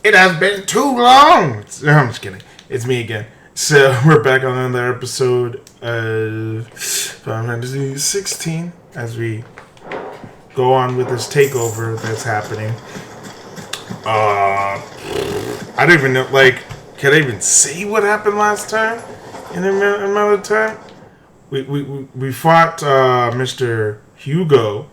It has been too long. No, I'm just kidding. It's me again. So we're back on another episode of Final Fantasy 16 as we go on with this takeover that's happening. I don't even know. Like, can I even say what happened last time? In the amount of time, we fought Mr. Hugo.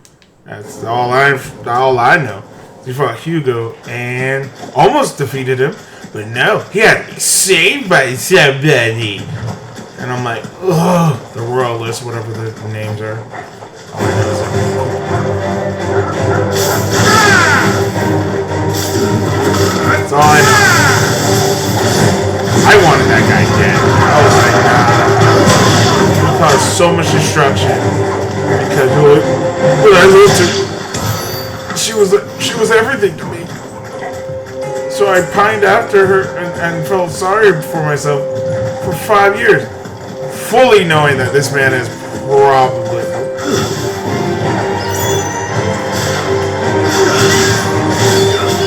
That's all I know. We fought Hugo and almost defeated him, but no, he had to be saved by somebody. And I'm like, ugh, the Royalists, whatever the names are. All I know is that's all I know. I wanted that guy dead. I was like, nah. It caused so much destruction because what I lived to. She was everything to me. So I pined after her and felt sorry for myself for 5 years, fully knowing that this man is probably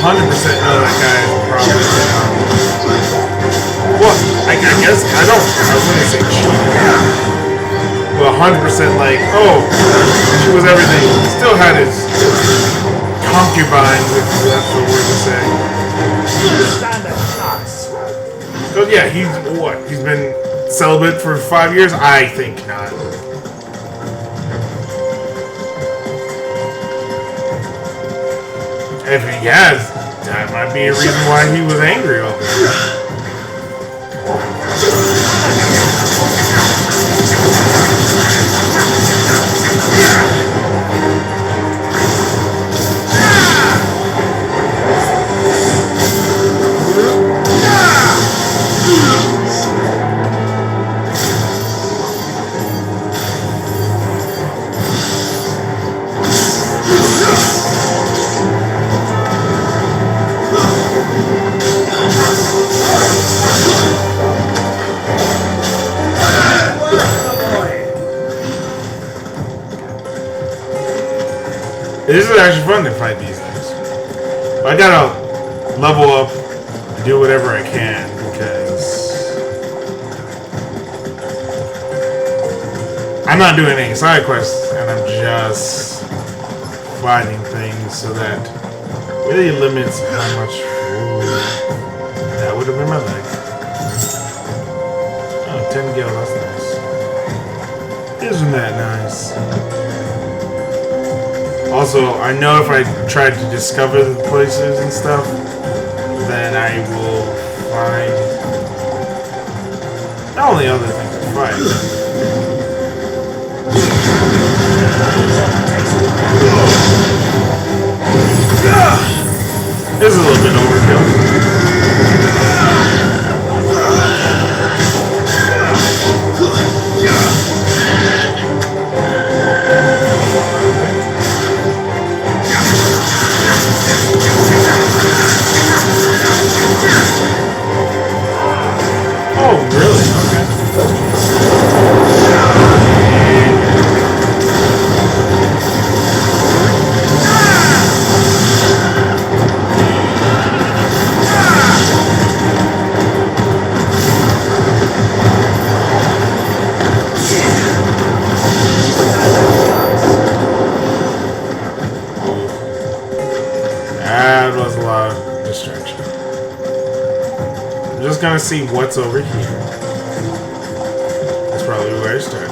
100% know that guy is probably well, I guess I was gonna say cheating, but 100% like, oh, she was everything. Still had his concubine, if that's the word to say. So yeah, he's been celibate for 5 years? I think not. If he has, that might be a reason why he was angry all the time. This is actually fun to fight these things. But I gotta level up and do whatever I can because I'm not doing any side quests and I'm just fighting things, so that really limits how much food. That would have been my leg. Oh, 10 gil, that's nice. Isn't that nice? Also, I know if I try to discover the places and stuff, then I will find not only other things to fight. This is a little bit overkill. Oh, really? Okay. That was a lot of distraction. I'm just gonna see what's over here. That's probably where I started.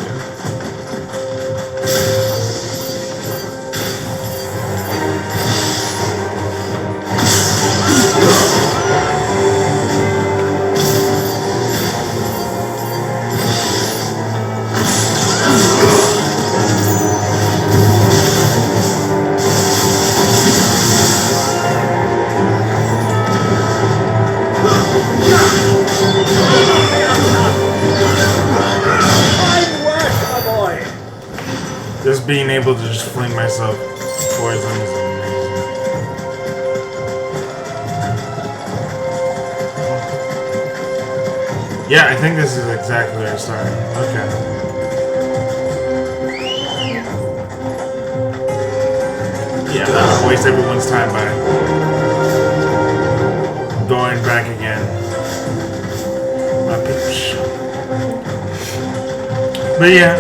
Just being able to just fling myself towards them is amazing. Yeah, I think this is exactly where I started. Okay. Yeah, I'm not gonna waste everyone's time by But yeah,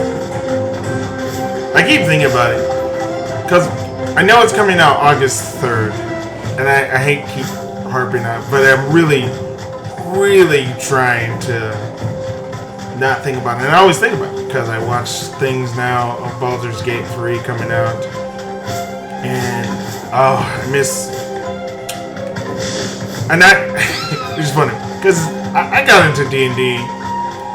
I keep thinking about it because I know it's coming out August 3rd, and I hate keep harping on it, but I'm really trying to not think about it. And I always think about it because I watch things now of Baldur's Gate 3 coming out, and oh, I miss. And that it's funny because I got into D&D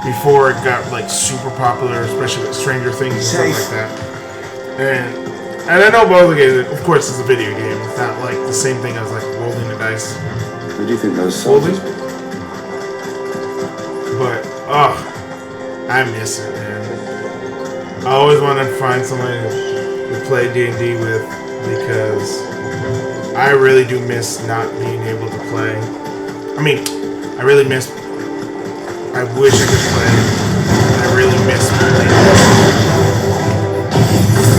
before it got like super popular, especially with Stranger Things and stuff like that. And I know Baldur's Gate, of course, is a video game. It's not like the same thing as like rolling the dice. Who do you think those soldiers? But I miss it, man. I always wanted to find somebody to play D&D with because I really do miss not being able to play. I mean, I really miss. I wish I could play. I really miss playing.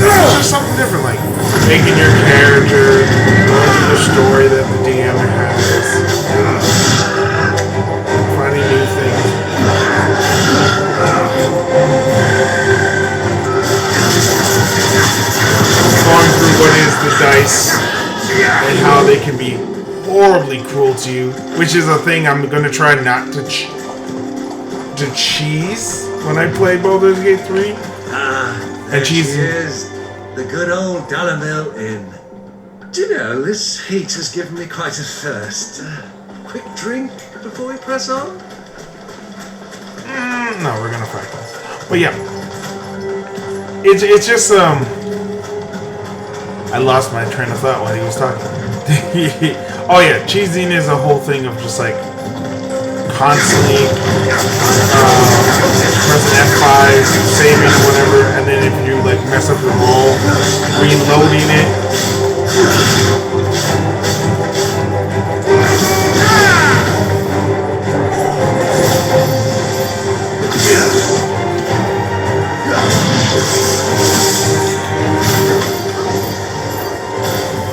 It's just something different, like making your character, learning the story that the DM has, finding new things. Going through what is the dice and how they can be horribly cruel to you, which is a thing I'm gonna try not to cheese when I play Baldur's Gate 3. And cheese is the good old Dalamil Inn. Do you know, this heat has given me quite a thirst. Quick drink before we press on? No, we're gonna fight this. But yeah, it's just I lost my train of thought while he was talking. Oh yeah, cheesing is a whole thing of just like constantly pressing F5, saving or whatever, and then if you like mess up your roll, reloading it.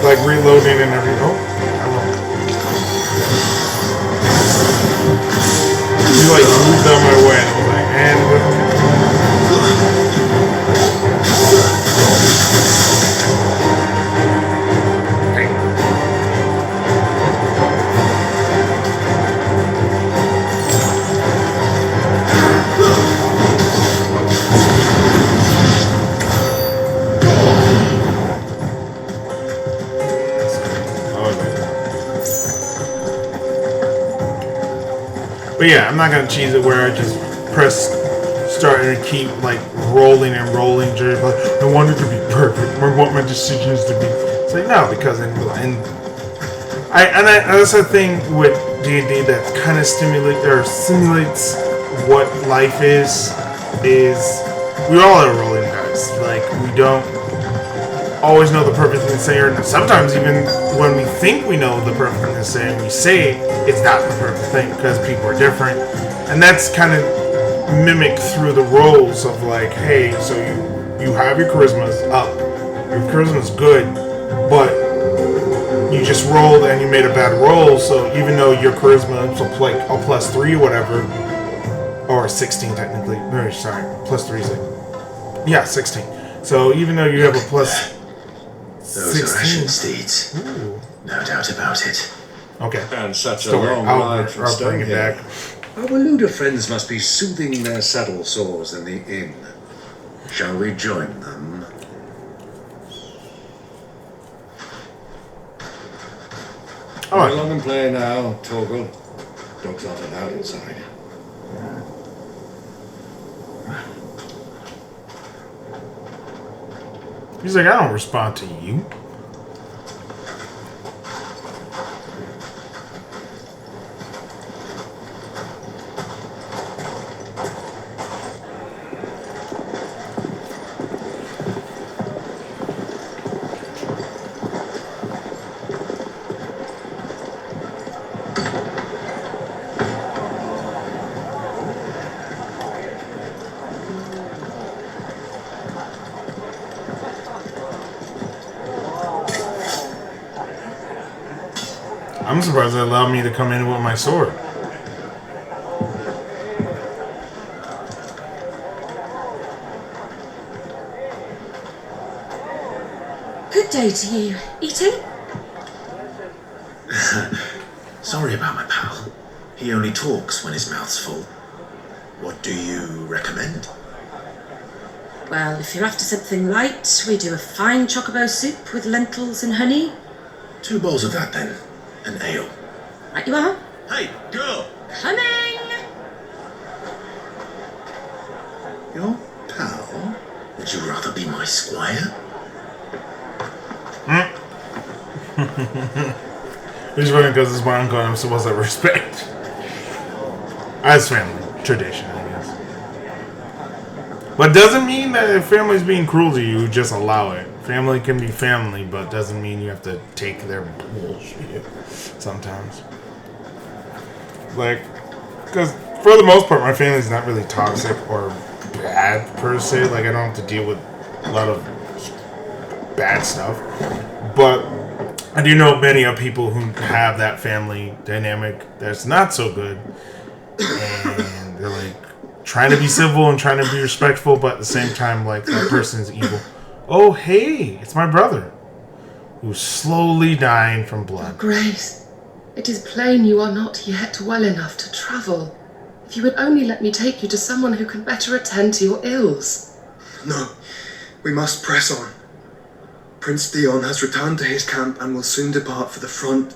Like reloading and everything. Oh, I won't. You like moved out my way and I was like, and But yeah, I'm not gonna cheese it where I just press start and keep like rolling and rolling. Like, I want it to be perfect. I want my decisions to be. It's like no, because that's the thing with D&D that kind of simulates what life is we all are rolling dice. Like we don't always know the perfect thing to say, or sometimes even when we think we know the perfect thing to say, and we say it's not the perfect thing because people are different, and that's kind of mimicked through the roles of like, hey, so you have your charisma's up, your charisma's good, but you just rolled and you made a bad roll, so even though your charisma is like a +3 or whatever, or 16 technically, very sorry, +3 is like, yeah, 16. So even though you have a plus. Those 16. are Ashen steeds. Ooh. No doubt about it. Okay. And such Story. a long ride from I'll bring it back. Our Luda friends must be soothing their saddle sores in the inn. Shall we join them? Go along and play now, Torgal. Dogs aren't allowed inside. He's like, I don't respond to you. I'm surprised they allowed me to come in with my sword. Good day to you. Eating? Sorry about my pal. He only talks when his mouth's full. What do you recommend? Well, if you're after something light, we do a fine chocobo soup with lentils and honey. 2 bowls of that then. An ale. Right you are. Hey, girl! Coming! Your pal? Would you rather be my squire? It's funny because it's my uncle and I'm supposed to respect. As family. Tradition, I guess. But doesn't mean that if family's being cruel to you, just allow it. Family can be family, but doesn't mean you have to take their bullshit sometimes. Like, because for the most part, my family's not really toxic or bad per se. Like, I don't have to deal with a lot of bad stuff. But I do know many of people who have that family dynamic that's not so good. And they're like trying to be civil and trying to be respectful, but at the same time, like, that person's evil. Oh, hey, it's my brother who's slowly dying from blood. Grace, it is plain you are not yet well enough to travel. If you would only let me take you to someone who can better attend to your ills. No, we must press on. Prince Theon has returned to his camp and will soon depart for the front.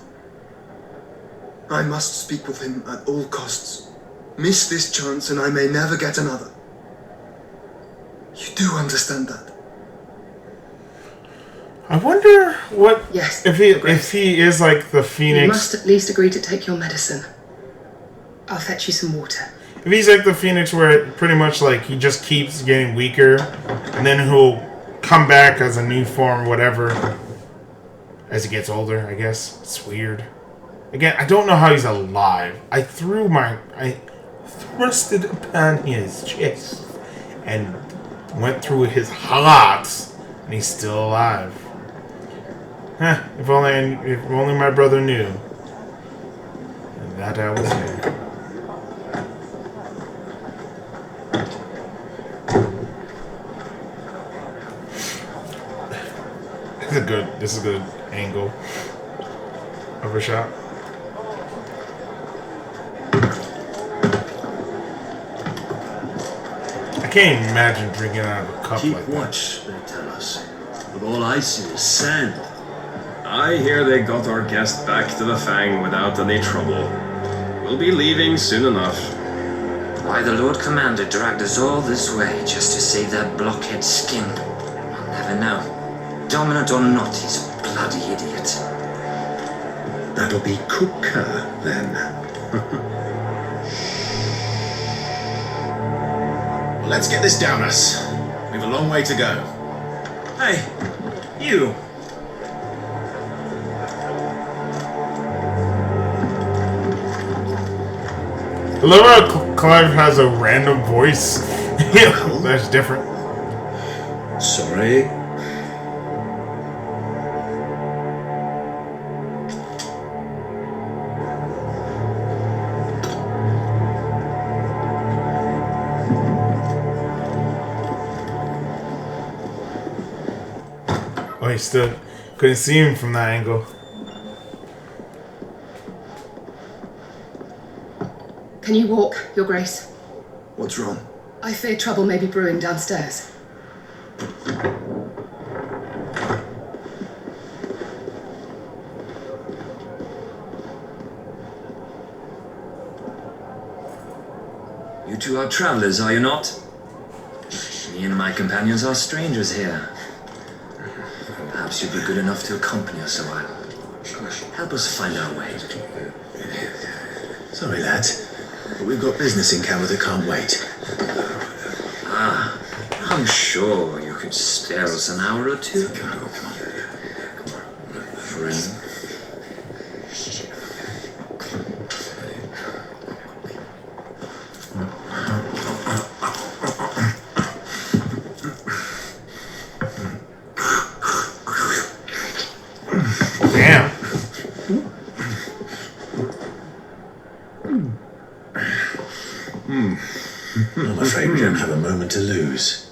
I must speak with him at all costs. Miss this chance and I may never get another. You do understand that? I wonder what Yes, if he is like the Phoenix. You must at least agree to take your medicine. I'll fetch you some water. If he's like the Phoenix, where it pretty much like he just keeps getting weaker, and then he'll come back as a new form, whatever, as he gets older. I guess it's weird. Again, I don't know how he's alive. I thrusted upon his chest and went through his heart, and he's still alive. Huh, if only my brother knew that I was here. This is a good angle of a shot. I can't even imagine drinking out of a cup Keep like that. watch, they tell us. But all I see is sand. I hear they got our guest back to the Fang without any trouble. We'll be leaving soon enough. Why the Lord Commander dragged us all this way just to save that blockhead skin, I'll never know. Dominant or not, he's a bloody idiot. That'll be Cooker, then. Well, let's get this down us. We've a long way to go. Hey, you! I love how Clive has a random voice. That's different. Sorry. Oh, he still couldn't see him from that angle. Can you walk, Your Grace? What's wrong? I fear trouble may be brewing downstairs. You two are travelers, are you not? Me and my companions are strangers here. Perhaps you'd be good enough to accompany us a while. Help us find our way. Sorry, lads, but we've got business in camera that can't wait. Ah, I'm sure you could spare us an hour or two. Come on. Friend. Damn. I'm afraid we don't have a moment to lose.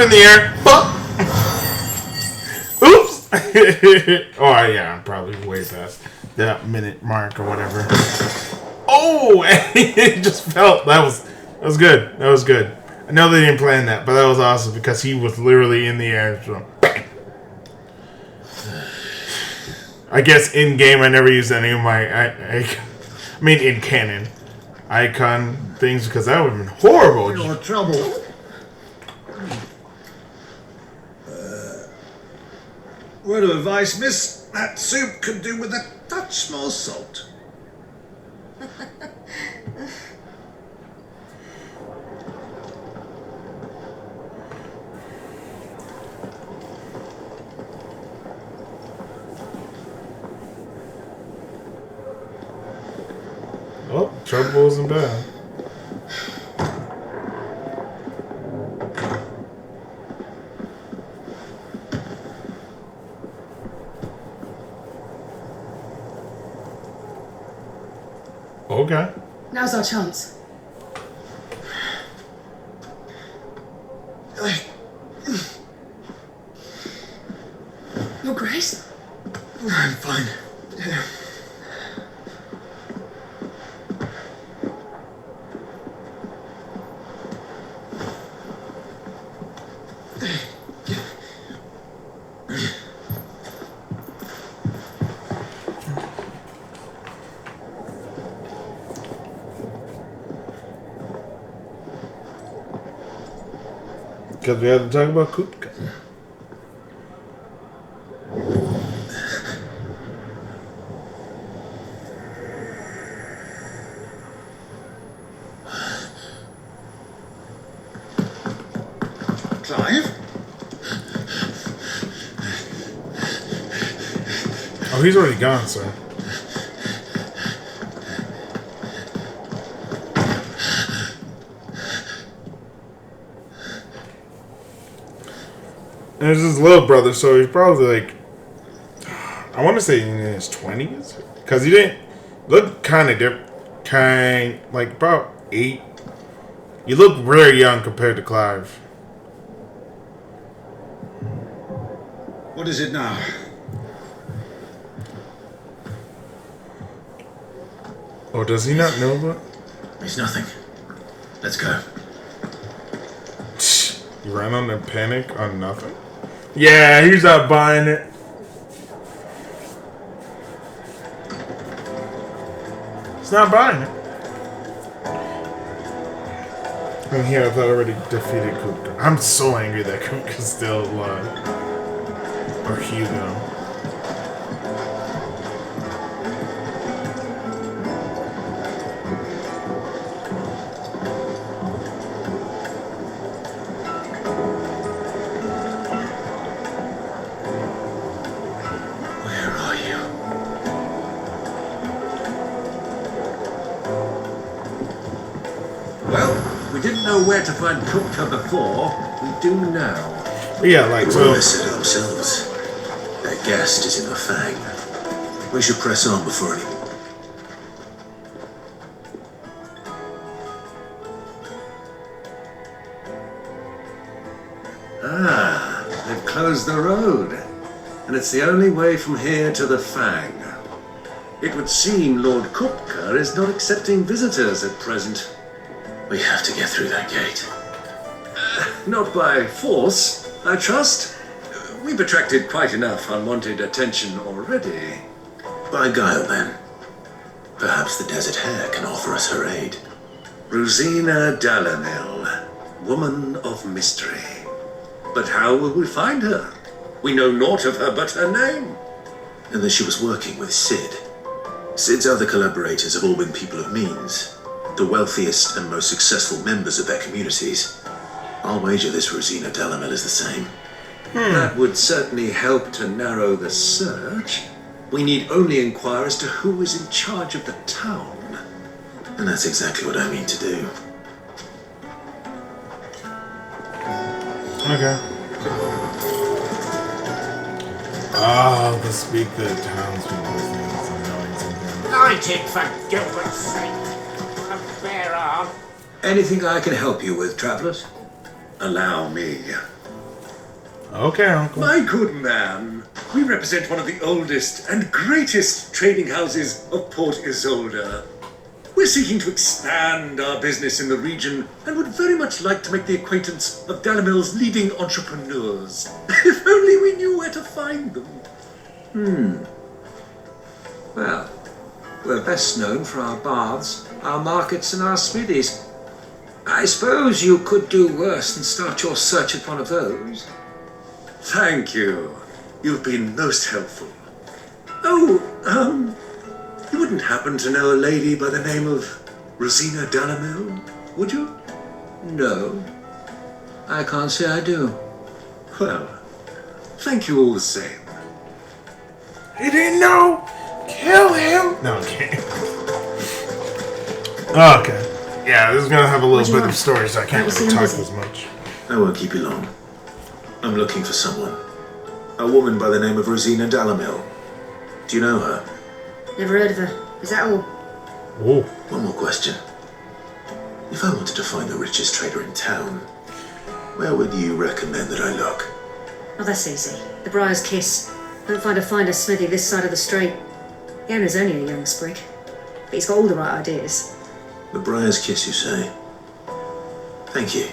up in the air. Oops. Oh yeah, I'm probably way past that minute mark or whatever. Oh, it just felt that was good. That was good. I know they didn't plan that, but that was awesome because he was literally in the air. So. I guess in game I never used any of my I mean in canon icon things because that would have been horrible. You're trouble. Word of advice, miss. That soup could do with a touch more salt. Oh, trouble wasn't bad. Okay. Now's our chance. Your Grace? I'm fine. Yeah. Because we had to talk about Kupka. Clive? Oh, he's already gone, sir. And it's his little brother, so he's probably like, I want to say in his 20s, because he didn't look kind of different, like about 8. You look very young compared to Clive. What is it now? Oh, does he not know about? It's nothing. Let's go. You ran on the panic on nothing? Yeah, he's not buying it. He's not buying it. And here, I've already defeated Kupka. I'm so angry that Kupka's still alive. Or Hugo. Where to find Kupka before, we do now. Yeah, like so. We said it ourselves. Their guest is in the Fang. We should press on before any. Ah, they've closed the road, and it's the only way from here to the Fang. It would seem Lord Kupka is not accepting visitors at present. We have to get through that gate. Not by force, I trust. We've attracted quite enough unwanted attention already. By guile, then. Perhaps the Desert Hare can offer us her aid. Rosina Dalamil, woman of mystery. But how will we find her? We know naught of her but her name. And that she was working with Sid. Sid's other collaborators have all been people of means. The wealthiest and most successful members of their communities. I'll wager this Rosina Dalamil is the same. That would certainly help to narrow the search. We need only inquire as to who is in charge of the town. And that's exactly what I mean to do. Okay. Oh, the speak the townspeople things annoying something. Light it, for Gilbert's sake. A fair arm. Anything I can help you with, travellers? Allow me. Okay, Uncle. My good man, we represent one of the oldest and greatest trading houses of Port Isolde. We're seeking to expand our business in the region and would very much like to make the acquaintance of Dalamil's leading entrepreneurs. If only we knew where to find them. Well, we're best known for our baths, our markets, and our smithies. I suppose you could do worse than start your search at one of those. Thank you. You've been most helpful. Oh, you wouldn't happen to know a lady by the name of Rosina Dalamil, would you? No, I can't say I do. Well, thank you all the same. He didn't know! Kill him! No, okay. Okay. Yeah, this is gonna have a little bit of story, so I can't really talk as much. I won't keep you long. I'm looking for someone. A woman by the name of Rosina Dalamil. Do you know her? Never heard of her. Is that all? Oh. One more question. If I wanted to find the richest trader in town, where would you recommend that I look? Oh, that's easy. The Briar's Kiss. Don't find a finer smithy this side of the street. The owner's only a young sprig, but he's got all the right ideas. The Briar's Kiss, you say? Thank you.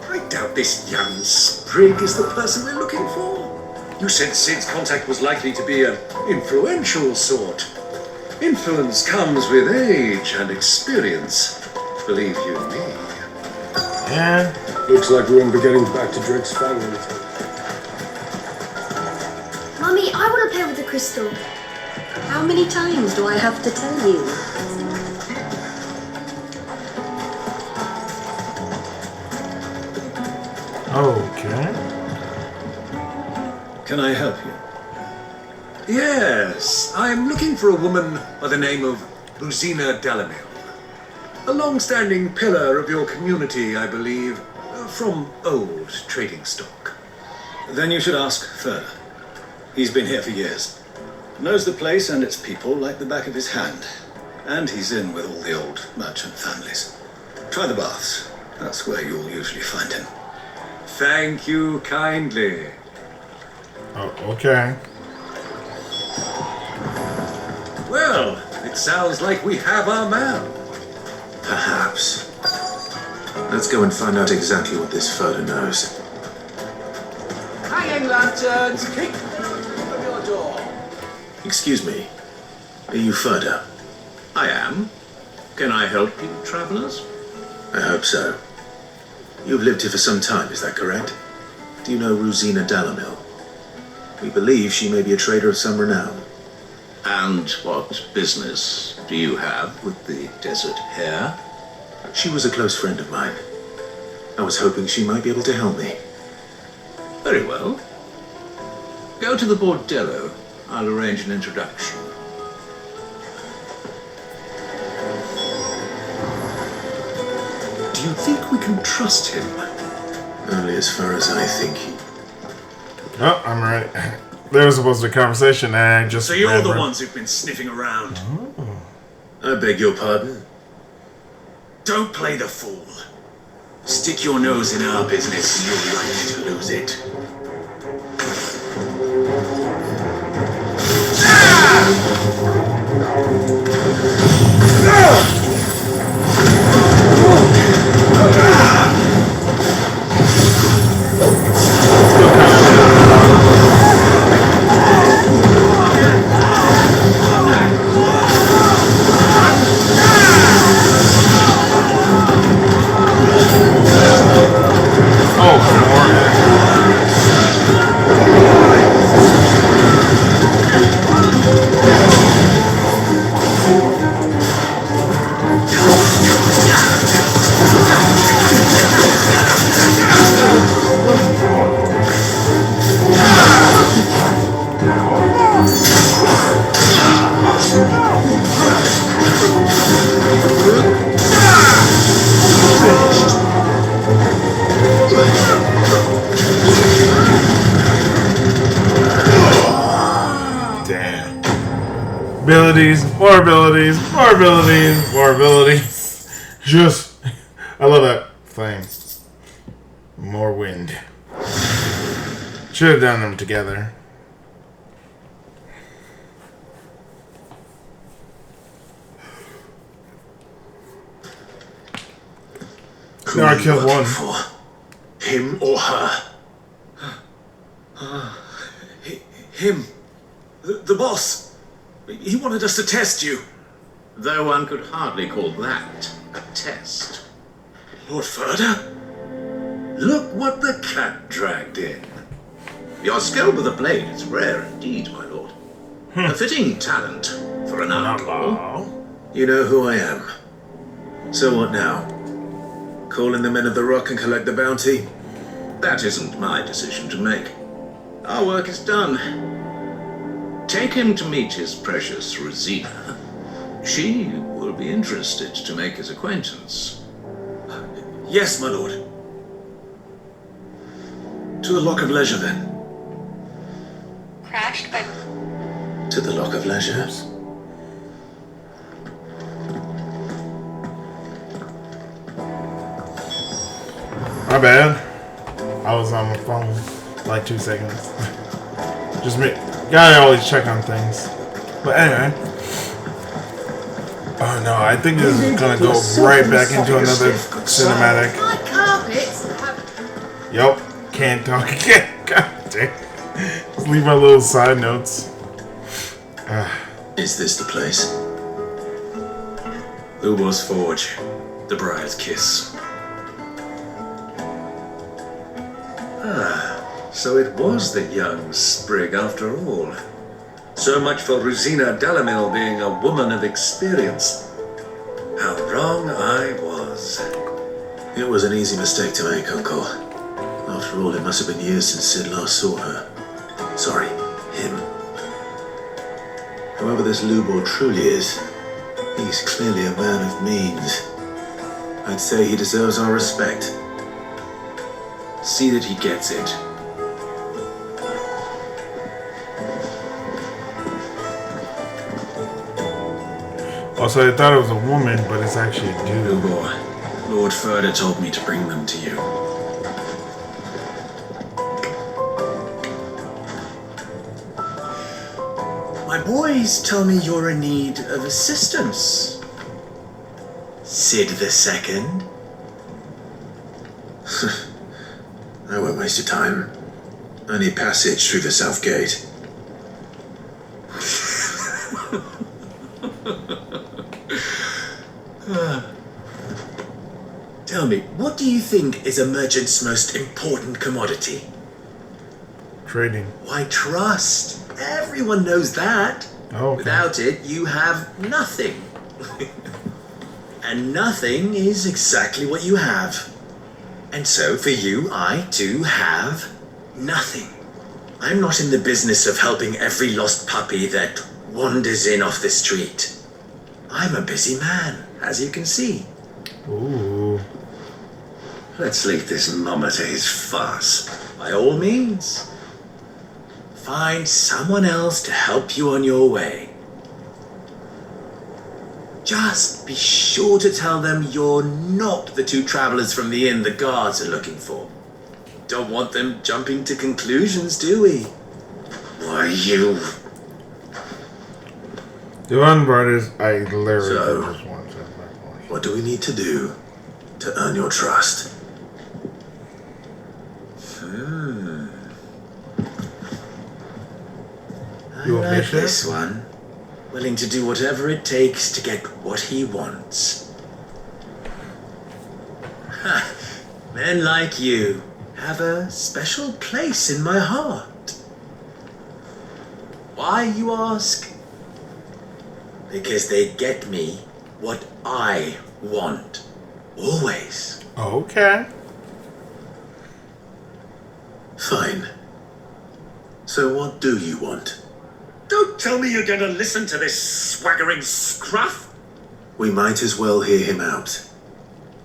I doubt this young sprig is the person we're looking for. You said Sid's contact was likely to be an influential sort. Influence comes with age and experience, believe you me. Yeah. Looks like we won't be getting back to Drake's family. Mummy, I want to play with the crystal. How many times do I have to tell you? Okay. Can I help you? Yes, I'm looking for a woman by the name of Rosina Dalamil. A long-standing pillar of your community, I believe, from old trading stock. Then you should ask further. He's been here for years. Knows the place and its people like the back of his hand. And he's in with all the old merchant families. Try the baths. That's where you'll usually find him. Thank you kindly. Oh, okay. Well, it sounds like we have our man. Perhaps. Let's go and find out exactly what this photo knows. Hanging lanterns, keep from your door. Excuse me. Are you Ferda? I am. Can I help you, travelers? I hope so. You've lived here for some time, is that correct? Do you know Rosina Dalamil? We believe she may be a trader of some renown. And what business do you have with the desert hare? She was a close friend of mine. I was hoping she might be able to help me. Very well. Go to the bordello. I'll arrange an introduction. Do you think we can trust him? Only as far as I think. Oh, I'm ready. There was supposed to be a conversation, and I just... So you're the ones who've been sniffing around. Oh. I beg your pardon? Don't play the fool. Stick your nose in our business and you're likely to lose it. Abilities, more abilities, more abilities, more abilities. Just, I love that thing. More wind. Should have done them together. Who No, are I you killed working one. for? Him or her? Him. The boss. He wanted us to test you. Though one could hardly call that a test. Lord Ferda? Look what the cat dragged in. Your skill with the blade is rare indeed, my lord. A fitting talent for an outlaw. You know who I am. So what now? Call in the men of the rock and collect the bounty? That isn't my decision to make. Our work is done. Take him to meet his precious Rosina. She will be interested to make his acquaintance. Yes, my lord. To the Lock of Leisure, then. Crashed by... To the Lock of Leisure. My bad. I was on my phone like 2 seconds. Just me. Gotta always check on things. But anyway. Oh no, I think this is gonna go right back into another cinematic. My carpets have... Yup. Can't talk again. God damn. Just leave my little side notes. Is this the place? Lubo's Forge. The Briar's Kiss. So it was the young sprig after all. So much for Rosina Delamil being a woman of experience. How wrong I was. It was an easy mistake to make, Uncle. After all, it must have been years since Sid last saw her. Sorry, him. Whoever this Lubor truly is, he's clearly a man of means. I'd say he deserves our respect. See that he gets it. Also, I thought it was a woman, but it's actually a dude. Lubor, Lord Ferda told me to bring them to you. My boys tell me you're in need of assistance. Sid the Second? I won't waste your time. I need passage through the south gate. Tell me, what do you think is a merchant's most important commodity? Trading. Why, trust. Everyone knows that. Oh, okay. Without it, you have nothing. And nothing is exactly what you have. And so, for you, I too have nothing. I'm not in the business of helping every lost puppy that wanders in off the street. I'm a busy man, as you can see. Ooh. Let's leave this mummer to his farce. By all means. Find someone else to help you on your way. Just be sure to tell them you're not the two travelers from the inn the guards are looking for. Don't want them jumping to conclusions, do we? Why, you... The one brothers, I literally So, just want to. What do we need to do to earn your trust? I You a like bishop? this one. Willing to do whatever it takes to get what he wants. Ha! Men like you have a special place in my heart. Why, you ask? Because they get me what I want. Always. Okay. Fine. So what do you want? Don't tell me you're going to listen to this swaggering scruff. We might as well hear him out.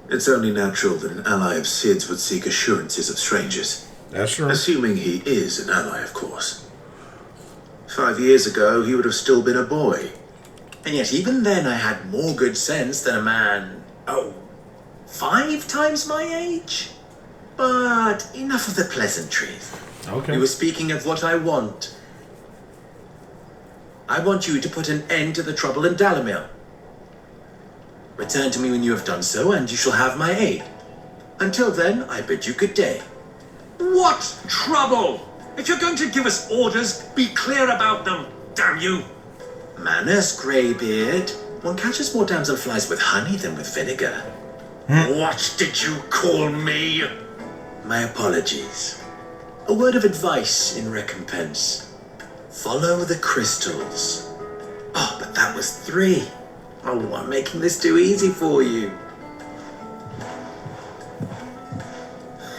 It's only natural that an ally of Sid's would seek assurances of strangers. That's true. Assuming he is an ally, of course. 5 years ago, he would have still been a boy. And yet even then I had more good sense than a man, 5 times my age? But enough of the pleasantries. Okay. You were speaking of what I want. I want you to put an end to the trouble in Dalamir. Return to me when you have done so, and you shall have my aid. Until then, I bid you good day. What trouble? If you're going to give us orders, be clear about them, damn you! Manners, Greybeard. One catches more damselflies with honey than with vinegar. What did you call me? My apologies. A word of advice in recompense. Follow the crystals. Oh, but that was 3. Oh, I'm making this too easy for you.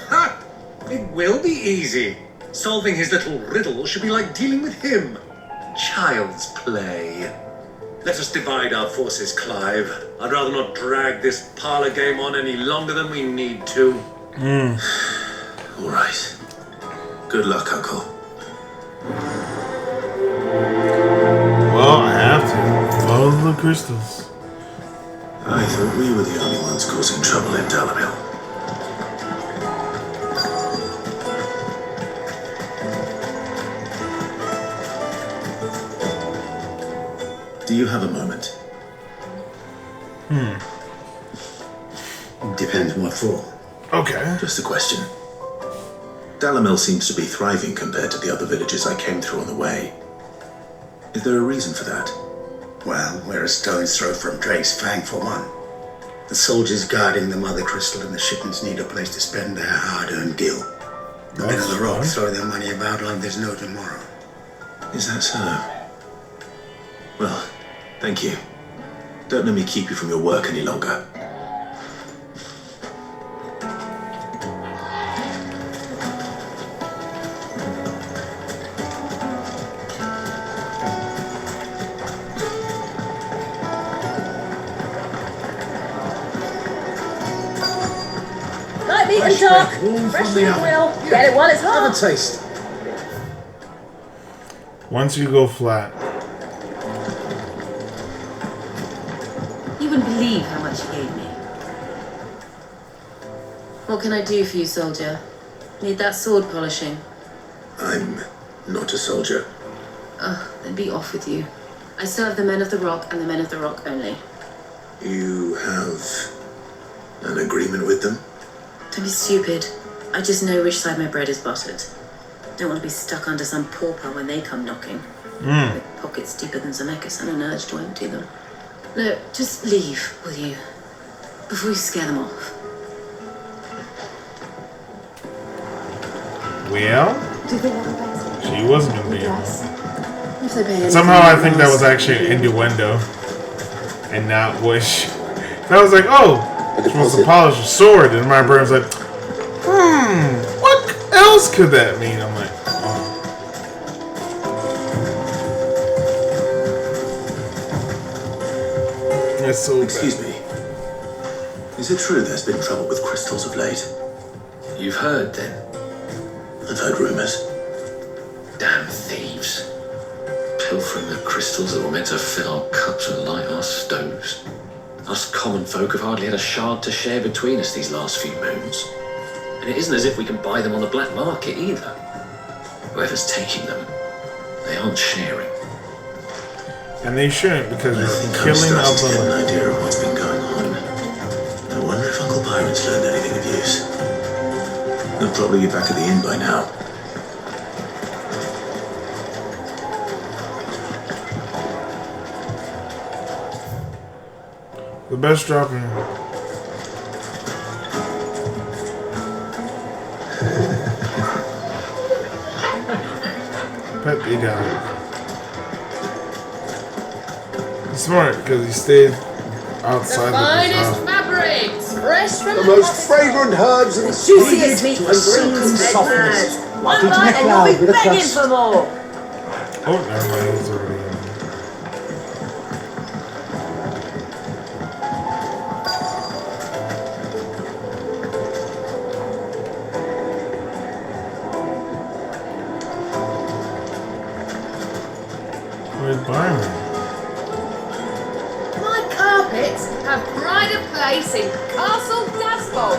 Ha! It will be easy. Solving his little riddle should be like dealing with him. Child's play. Let us divide our forces, Clive. I'd rather not drag this parlor game on any longer than we need to. All right. Good luck, Uncle. Well, I have to. Follow the crystals. I thought we were the only ones causing trouble in Dalamil. Do you have a moment? Depends what for. Okay. Just a question. Dalamil seems to be thriving compared to the other villages I came through on the way. Is there a reason for that? Well, we're a stone's throw from Drake's Fang for one. The soldiers guarding the Mother Crystal and the shipments need a place to spend their hard-earned gil. The men of the rock throw their money about like there's no tomorrow. Is that so? Well, thank you. Don't let me keep you from your work any longer. Light meat and talk. Fresh meat will. Get it while it's hot. Have a taste. Once you go flat. You wouldn't believe how much you gave me. What can I do for you, soldier? Need that sword polishing? I'm not a soldier. Oh, then be off with you. I serve the men of the rock and the men of the rock only. You have an agreement with them? Don't be stupid. I just know which side my bread is buttered. Don't want to be stuck under some pauper when they come knocking. With pockets deeper than Zemeckis and an urge to empty them. No, just leave, will you? Before you scare them off. Well, Do you think that would be she wasn't gonna be. If they pay Somehow I think that was actually an innuendo. And not what she... I was like, oh, she wants to polish a sword. And my brain was like, what else could that mean? I'm like, oh. That's so Excuse me. Is it true there's been trouble with crystals of late? You've heard, then? I've heard rumors. Damn thieves. Pilfering the crystals that were meant to fill our cups and light our stoves. Us common folk have hardly had a shard to share between us these last few moons. And it isn't as if we can buy them on the black market either. Whoever's taking them, they aren't sharing. And they shouldn't, because I you're think I'm killing starting of to get them. an idea of what's been going on. I wonder if Uncle Byron's learned anything of use. He'll probably be back at the inn by now. The best dropping. Pet me down. He's smart because he stayed outside The of his finest house. fabrics, fresh from The most fragrant herbs and Juiciest meat from a silken greens, red softness. birds. One bite and you'll be begging for more. Oh, never mind. It's already in. Where's Byron? My carpets have pride of place in Castle Dasbog.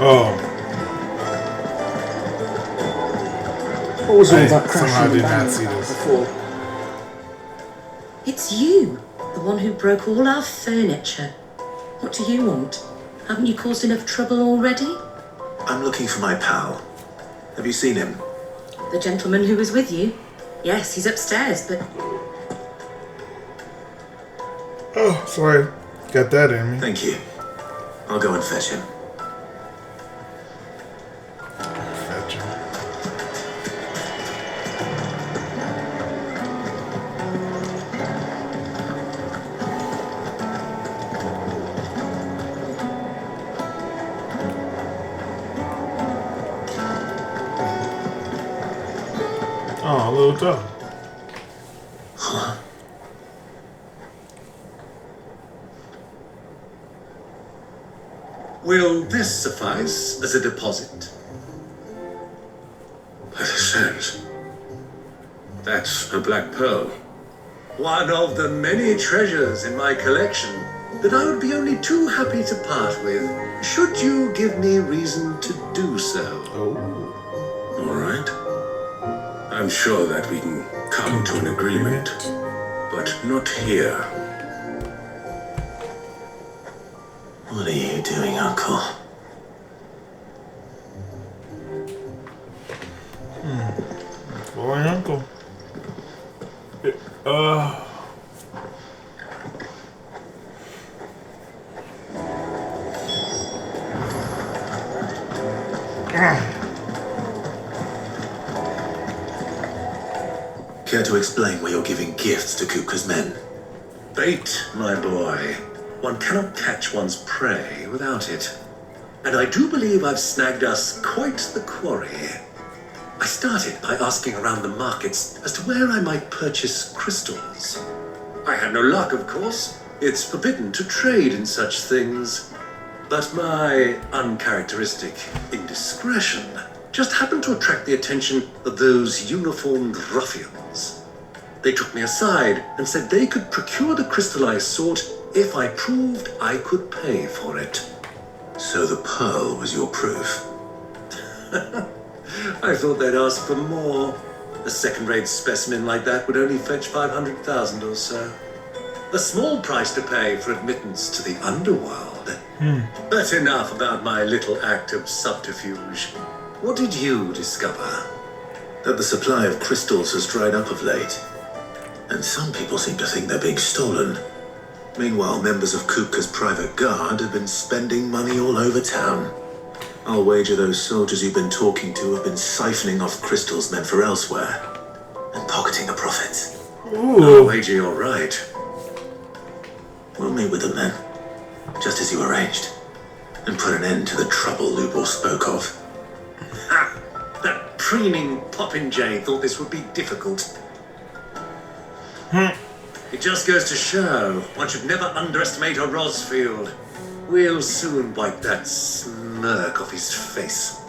Oh. What was all I that crashing somehow and did not banging see about this. before? It's you, the one who broke all our furniture. What do you want? Haven't you caused enough trouble already? I'm looking for my pal. Have you seen him? The gentleman who was with you? Yes, he's upstairs, but... Oh, sorry. Got that in me. Thank you. I'll go and fetch him. Fetch him. Oh, a little dog. Huh? Will this suffice as a deposit? By the sands. That's a black pearl. One of the many treasures in my collection that I would be only too happy to part with, should you give me reason to do so. All right. I'm sure that we can come to an agreement, but not here. What are you doing, Uncle? Boy, Uncle. Care to explain why you're giving gifts to Kupka's men? Bait, my boy. One cannot catch one's prey without it. And I do believe I've snagged us quite the quarry. I started by asking around the markets as to where I might purchase crystals. I had no luck, of course. It's forbidden to trade in such things. But my uncharacteristic indiscretion just happened to attract the attention of those uniformed ruffians. They took me aside and said they could procure the crystal I sought if I proved I could pay for it. So the pearl was your proof? I thought they'd ask for more. A second-rate specimen like that would only fetch 500,000 or so. A small price to pay for admittance to the underworld. But enough about my little act of subterfuge. What did you discover? That the supply of crystals has dried up of late. And some people seem to think they're being stolen. Meanwhile, members of Kupka's private guard have been spending money all over town. I'll wager those soldiers you've been talking to have been siphoning off crystals meant for elsewhere and pocketing the profits. I'll wager you're right. We'll meet with them then, just as you arranged, and put an end to the trouble Lubor spoke of. Ha! That preening popinjay thought this would be difficult. It just goes to show one should never underestimate a Rosfield. We'll soon wipe that smirk off his face.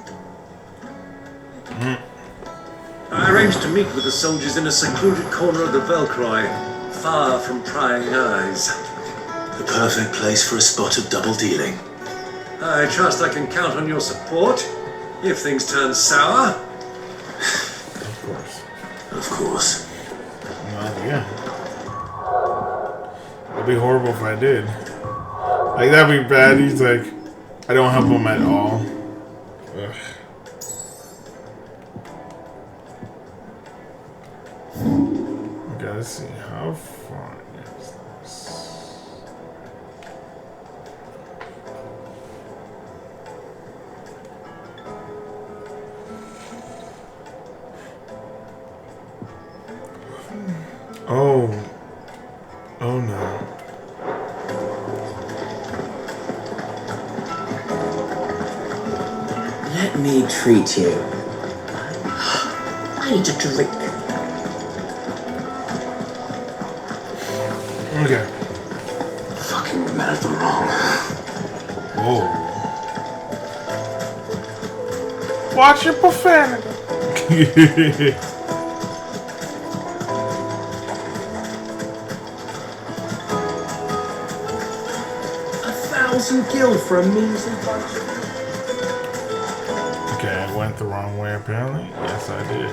I arranged to meet with the soldiers in a secluded corner of the Velcroy, far from prying eyes. The perfect place for a spot of double dealing. I trust I can count on your support if things turn sour. Of course. Of course. Yeah. It'd be horrible if I did. Like, that'd be bad. He's like, I don't help him at all. Ugh. Okay, let's see. How far is this? Oh. Oh no. Let me treat you. I need a drink. Okay. Fucking men of the wrong. Whoa. Watch your profanity. 1,000 gil for a measly bunch of... I went the wrong way apparently. Yes, I did.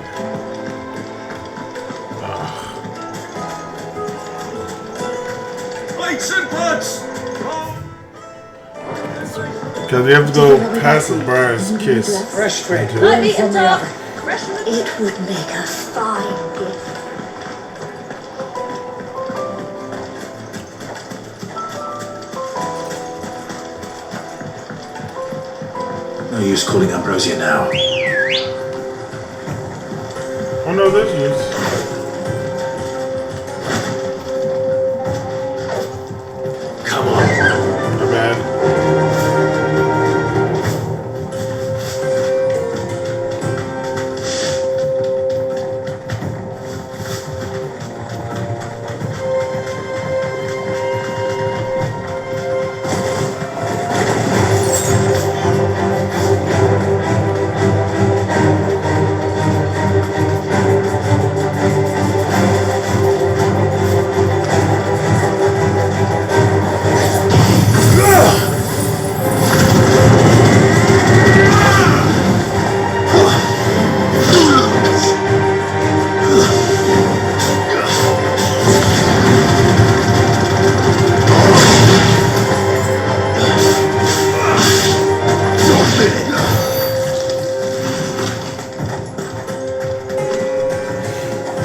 Lights and butts! Because we have to go past the briar's kiss. Fresh straight. Light me and dark. It would make a fine gift. No use calling Ambrosia now. Oh no, there's use. Come on. My bad.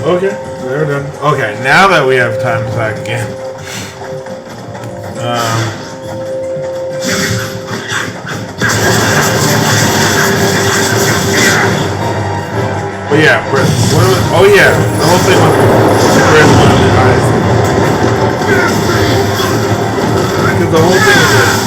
Okay, we're done. Okay, now that we have time to talk again. But yeah, oh yeah, the whole thing with charisma and the eyes. Because the whole thing is this.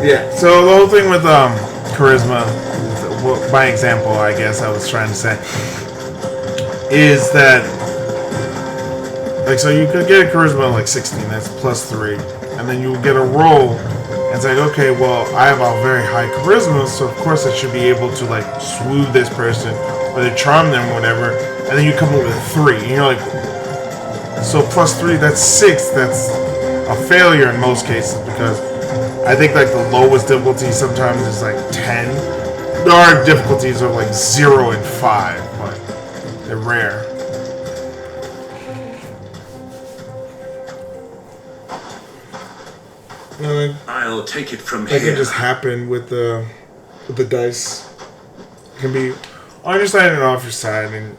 Yeah, so the whole thing with charisma, by example, I guess I was trying to say, is that, like, so you could get a charisma like 16, that's plus 3, and then you get a roll, and it's like, okay, well, I have a very high charisma, so of course I should be able to, like, swoon this person, or to charm them, whatever, and then you come up with a 3, and you're like, so plus 3, that's 6, that's a failure in most cases, because I think like the lowest difficulty sometimes is like 10. There are difficulties of like 0 and 5, but they're rare. I'll take it from That here. can just happen with the dice. It can be on your side and off your side, and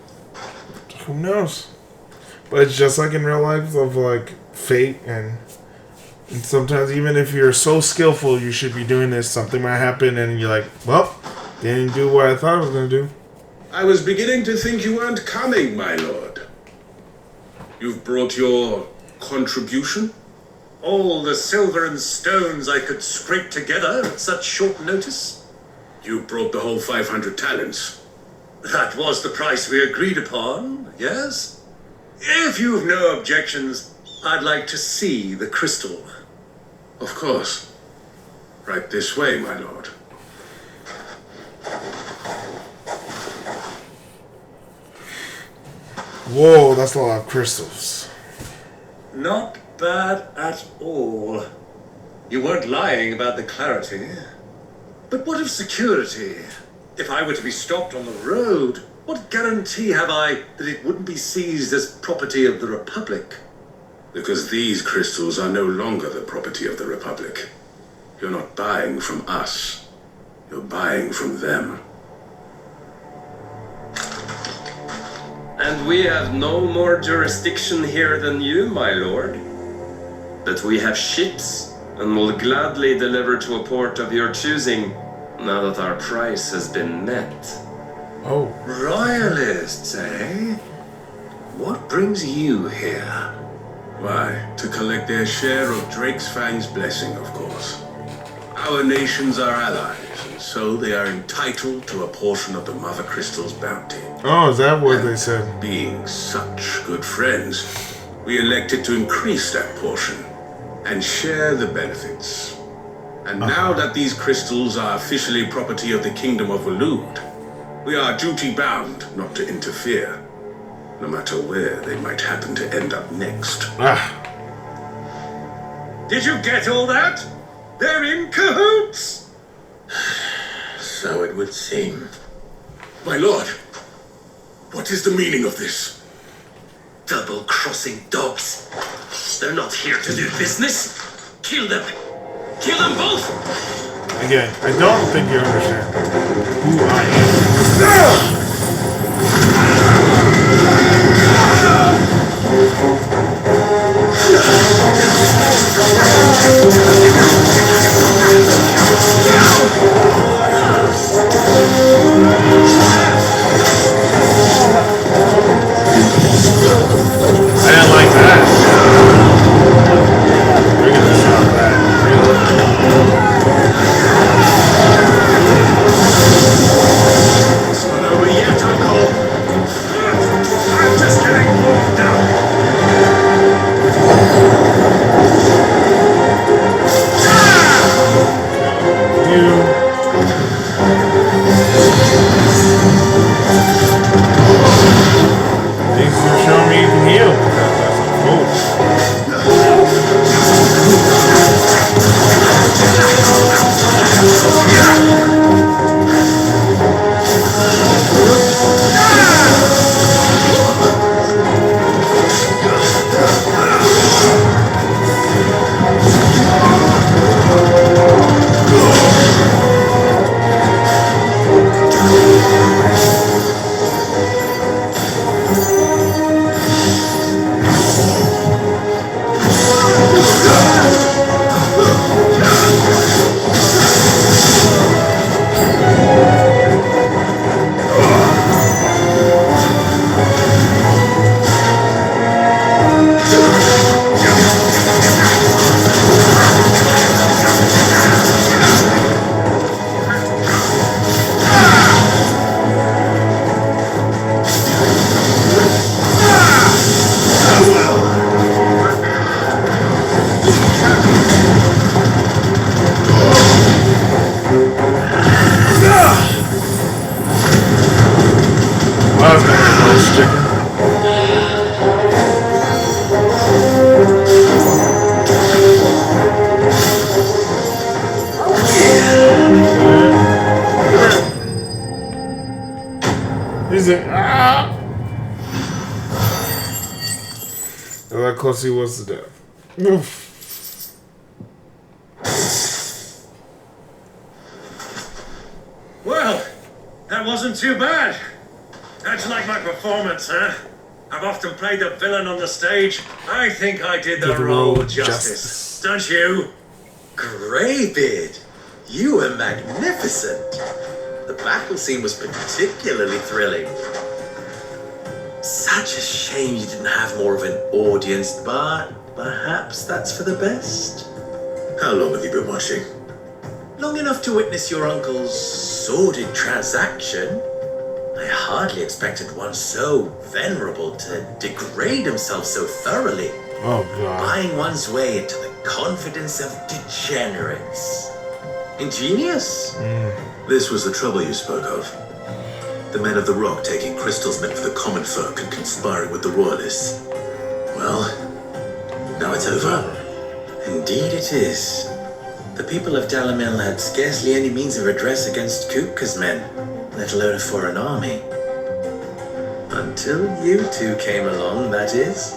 who knows? But it's just like in real life of like fate, and sometimes even if you're so skillful, you should be doing this, something might happen, and you're like, well, didn't do what I thought I was going to do. I was beginning to think you weren't coming, my lord. You've brought your contribution? All the silver and stones I could scrape together at such short notice? You brought the whole 500 talents. That was the price we agreed upon, yes? If you've no objections, I'd like to see the crystal. Of course. Right this way, my lord. Whoa, that's a lot of crystals. Not bad at all. You weren't lying about the clarity. But what of security? If I were to be stopped on the road, what guarantee have I that it wouldn't be seized as property of the Republic? Because these crystals are no longer the property of the Republic. You're not buying from us. You're buying from them. And And we have no more jurisdiction here than you, my lord. But we have ships, and will gladly deliver to a port of your choosing, now that our price has been met. Oh. Royalists, eh? What brings you here? Why, to collect their share of Drake's Fang's blessing, of course. Our nations are allies, and so they are entitled to a portion of the Mother Crystal's bounty. Oh, is that what they said? Being such good friends, we elected to increase that portion and share the benefits. And now that these crystals are officially property of the Kingdom of Waloed, we are duty-bound not to interfere, no matter where they might happen to end up next. Did you get all that? They're in cahoots! So it would seem. My lord, what is the meaning of this? Double-crossing dogs. They're not here to do business. Kill them. Kill them both! Again, I don't think you understand who I am. I didn't like that. We're gonna stop that. It's not over yet, Uncle. I'm just getting warmed up. Thanks for showing me you can heal. He's like, ah! How close he was to death. Oof. Well, that wasn't too bad. How'd you like my performance, huh? I've often played the villain on the stage. I think I did the role justice. Don't you? Greybeard, you were magnificent. The battle scene was particularly thrilling. Such a shame you didn't have more of an audience, but perhaps that's for the best. How long have you been watching? Long enough to witness your uncle's sordid transaction. I hardly expected one so venerable to degrade himself so thoroughly. Oh, God. Buying one's way into the confidence of degenerates. Ingenious. This was the trouble you spoke of. The men of the Rock taking crystals meant for the common folk and conspiring with the Royalists. Well, now it's over. Indeed it is. The people of Dalamil had scarcely any means of redress against Kupka's men, let alone a foreign army. Until you two came along, that is.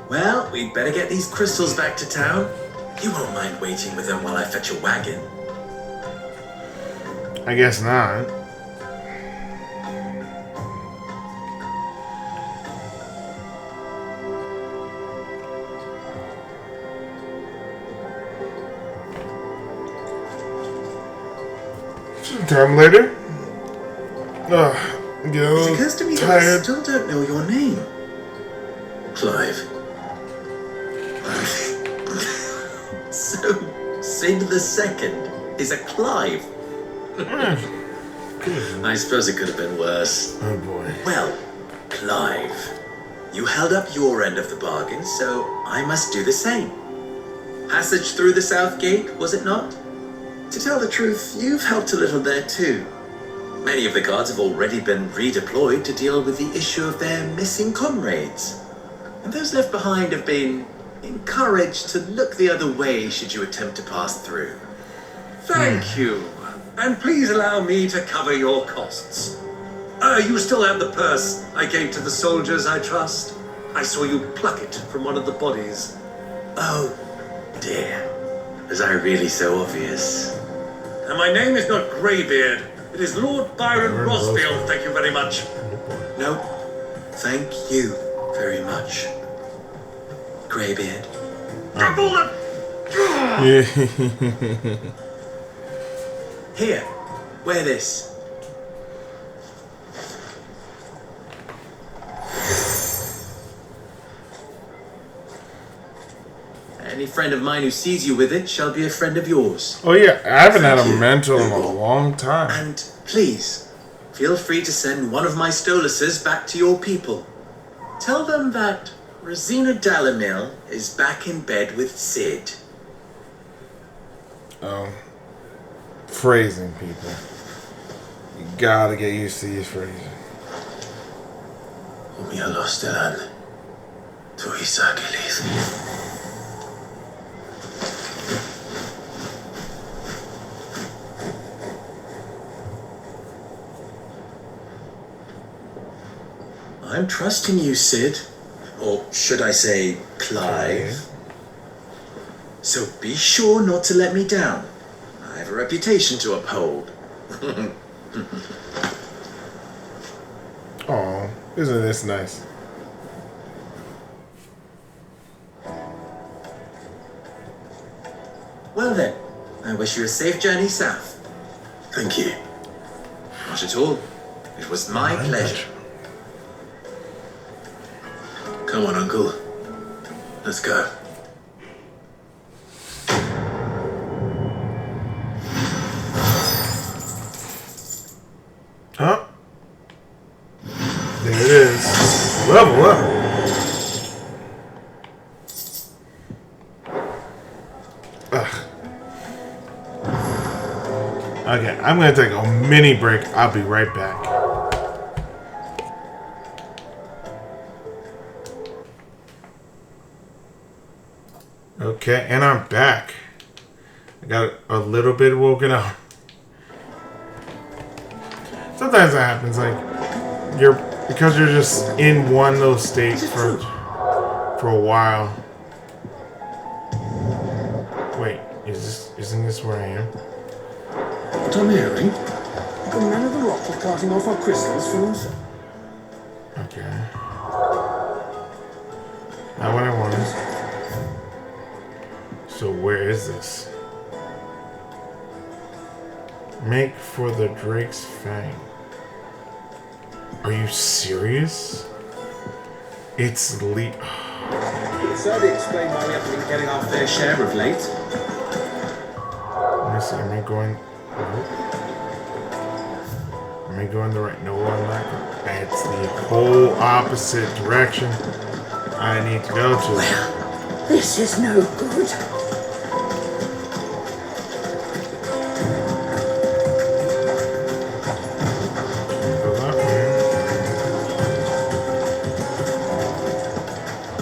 Well, we We'd better get these crystals back to town. You won't mind waiting with them while I fetch a wagon. I guess not. Sometime later. It occurs to me that I still don't know your name. Clive. So, Sid the Second is a Clive. I suppose it could have been worse. Oh boy. Well, Clive, you held up your end of the bargain, so I must do the same. Passage through the south gate, was it not? To tell the truth, you've helped a little there too. Many of the guards have already been redeployed to deal with the issue of their missing comrades. And those left behind have been encouraged to look the other way should you attempt to pass through. Thank you. And please allow me to cover your costs. You still have the purse I gave to the soldiers, I trust? I saw you pluck it from one of the bodies. Oh, dear. Was I really so obvious? And my name is not Greybeard. It is Lord Byron Rosfield, thank you very much. No, thank you very much. Greybeard. Double Here, wear this. Any friend of mine who sees you with it shall be a friend of yours. Oh yeah, I haven't had a mental in a long time. And please, feel free to send one of my Stoluses back to your people. Tell them that Rosina Dalamil is back in bed with Sid. Oh. Phrasing, people. You gotta get used to these phrases. Umia lostelan. Tu isa gilis. I'm trusting you, Sid. Or should I say, Clive. So be sure not to let me down. I have a reputation to uphold. Oh, isn't this nice? Well then, I wish you a safe journey south. Thank you. Not at all. It was my pleasure. Come on, Uncle. Let's go. Huh? There it is. Level up. Ugh. Okay, I'm gonna take a mini break. I'll be right back. Okay, and I'm back. I got a little bit woken up. Sometimes that happens, like because you're just in one little state for a while. Wait, isn't this where I am? What I'm hearing, the men of the rock are carting off our crystals for themselves. Okay. Not what I wanted. So where is this? Make for the Drake's Fang. Are you serious? It's It certainly explains why we haven't been getting our fair share of late. Let me see, am I going... Nope. Am I going the right... No, I'm not going... It's the whole opposite direction I need to go to. Well, this is no good.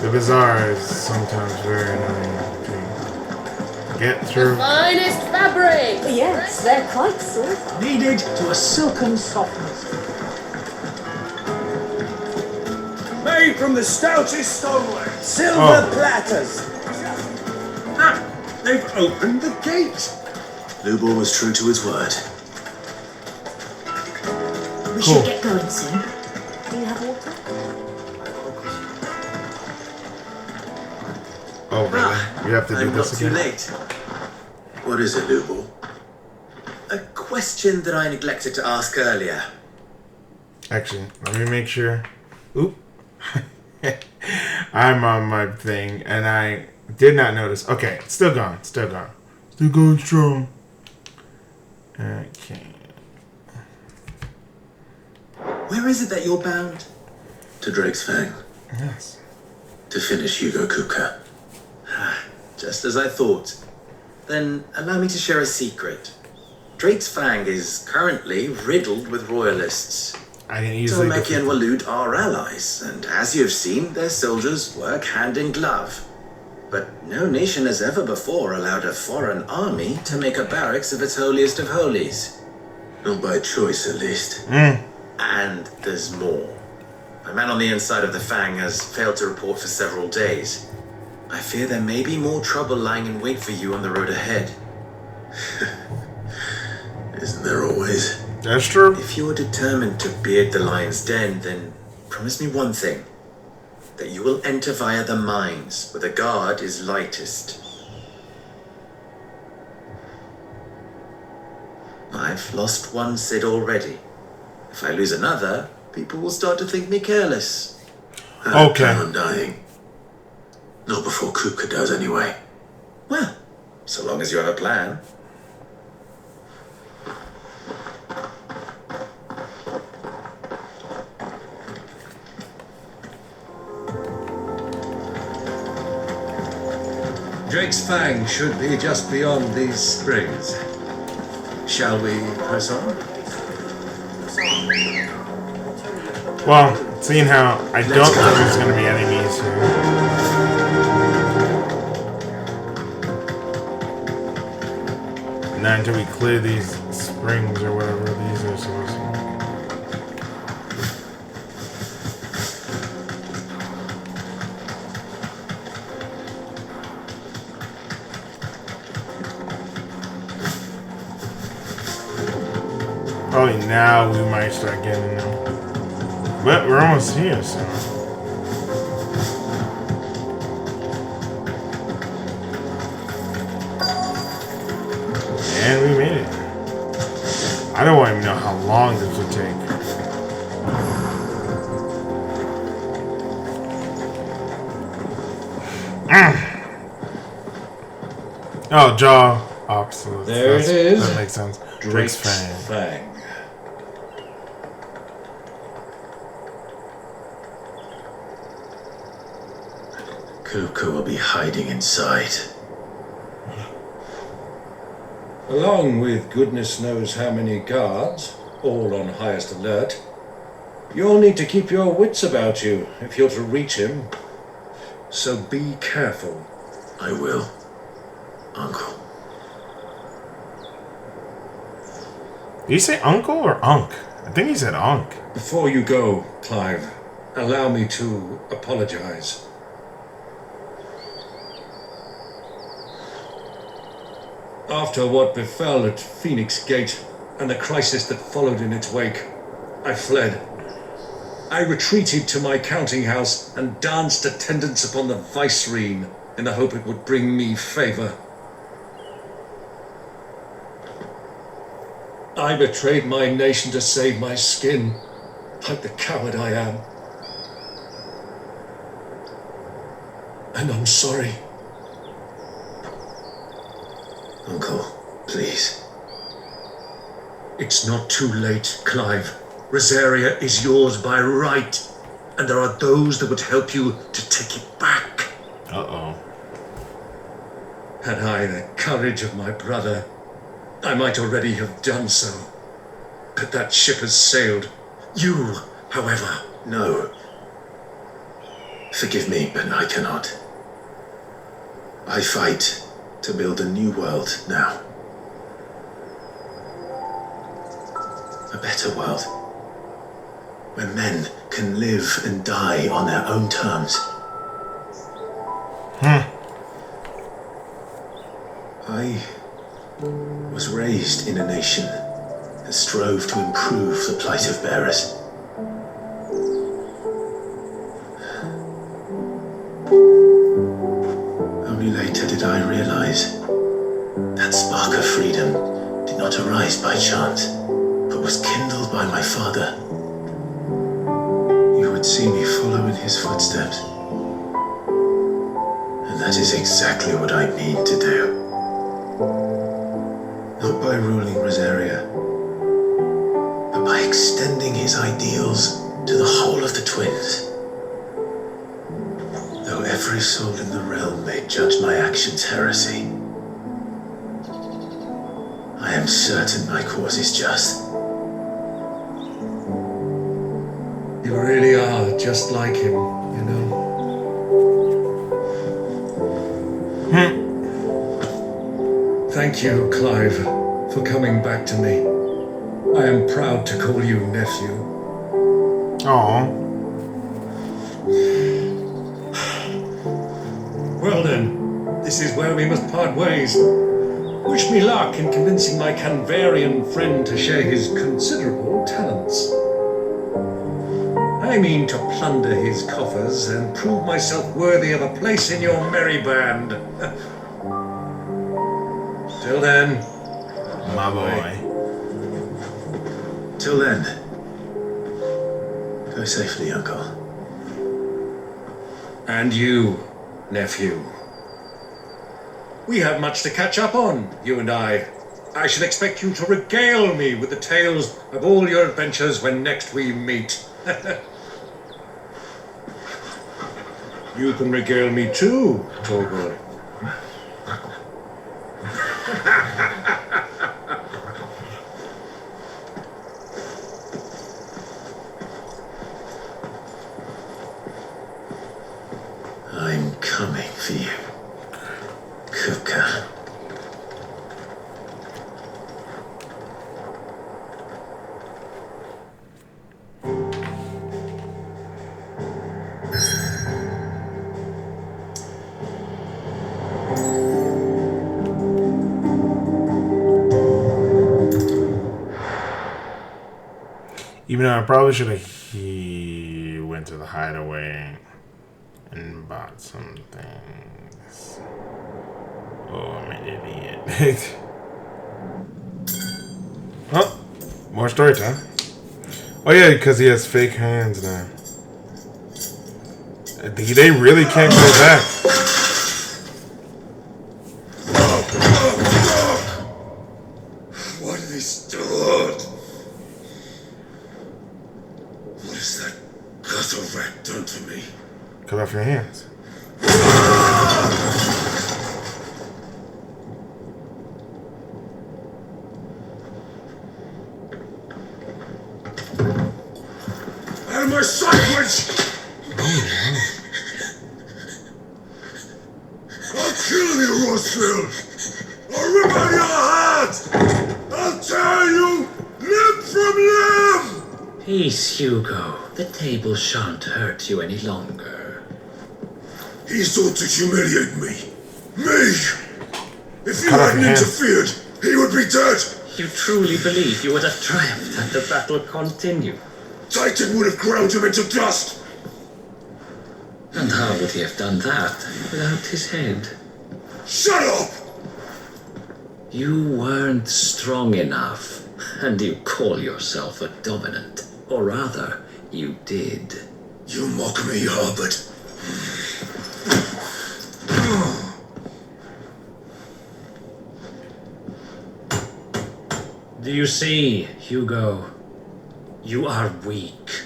The bazaar is sometimes very annoying to get through. The finest fabric! Yes, they're quite soft. Kneaded to a silken softness. May me from the stoutest stoneware. Silver platters. They've opened the gate. Lubor was true to his word. We should get going soon. Do you have water? Oh, really? We have to do I'm this not again? too late. What is it, Lubor? A question that I neglected to ask earlier. Actually, let me make sure. Oop. I'm on my thing, and I did not notice. Okay, it's still gone. Still gone. Still going strong. Okay. Where is it that you're bound? To Drake's Fang. Yes. To finish Hugo Kuka. Just as I thought. Then allow me to share a secret. Drake's Fang is currently riddled with royalists. I can easily Tolmeki and Walud are allies, and as you've seen, their soldiers work hand in glove. But no nation has ever before allowed a foreign army to make a barracks of its holiest of holies. Not by choice, at least. And there's more. A man on the inside of the Fang has failed to report for several days. I fear there may be more trouble lying in wait for you on the road ahead. Isn't there always? That's true. If you're determined to beard the lion's den, then promise me one thing. That you will enter via the mines, where the guard is lightest. I've lost one Cid already. If I lose another, people will start to think me careless. I plan on dying. Not before Kuka does, anyway. Well, so long as you have a plan. Drake's Fang should be just beyond these springs. Shall we press on? Well, seeing how I don't think there's going to be enemies here. Not until we clear these springs or whatever these are supposed to be. Probably now we might start getting them. But we're almost here, so. And we made it. I don't even know how long this will take. Oh, jaw opposite. There it is. That makes sense. Drake's Fang. Kuka will be hiding inside. Along with goodness knows how many guards, all on highest alert, you'll need to keep your wits about you if you're to reach him. So be careful. I will, Uncle. Did you say uncle or unk? I think he said unk. Before you go, Clive, allow me to apologize. After what befell at Phoenix Gate and the crisis that followed in its wake, I fled. I retreated to my counting house and danced attendance upon the vicereine in the hope it would bring me favor. I betrayed my nation to save my skin, like the coward I am. And I'm sorry. Uncle, please. It's not too late, Clive. Rosaria is yours by right, and there are those that would help you to take it back. Uh-oh. Had I the courage of my brother, I might already have done so. But that ship has sailed. You, however... No. Forgive me, but I cannot. I fight to build a new world now. A better world. where men can live and die on their own terms. I was raised in a nation that strove to improve the plight of bearers. Only later did I realize that spark of freedom did not arise by chance, but was kindled by my father. You would see me follow in his footsteps. And that is exactly what I mean to do. Not by ruling Rosaria, but by extending his ideals to the whole of the twins. Though every soul in the realm may judge my actions heresy, I am certain my cause is just. You really are just like him, you know. Thank you, Clive, for coming back to me. I am proud to call you nephew. Aww. Well then, this is where we must part ways. Wish me luck in convincing my Canvarian friend to share his considerable talents. I mean to plunder his coffers and prove myself worthy of a place in your merry band. Till then, my boy. Till then, go safely, Uncle. And you, nephew. We have much to catch up on, you and I. I shall expect you to regale me with the tales of all your adventures when next we meet. You can regale me too, Torgal. I'm coming for you, Kuka. Even though I probably should have went to the hideaway and bought some things. Oh, I'm an idiot. Oh, more story time. Oh yeah, because he has fake hands now. They really can't go back. What are they stored? What is that gutter rat done to me? Cut off your hands. Out of my sight, witch! I'll kill you, Rossfield! I'll rip out your heart! I'll tear you limb from limb! Peace, Hugo. The table shan't hurt you any longer. He sought to humiliate me. Me! If you Cut off hadn't your hands. interfered, he would be dead! You truly believe you would have triumphed had the battle continued? Titan would have ground him into dust! And how would he have done that without his head? Shut up! You weren't strong enough, and you call yourself a dominant. Or rather, you did. You mock me, Herbert. Do you see, Hugo? You are weak.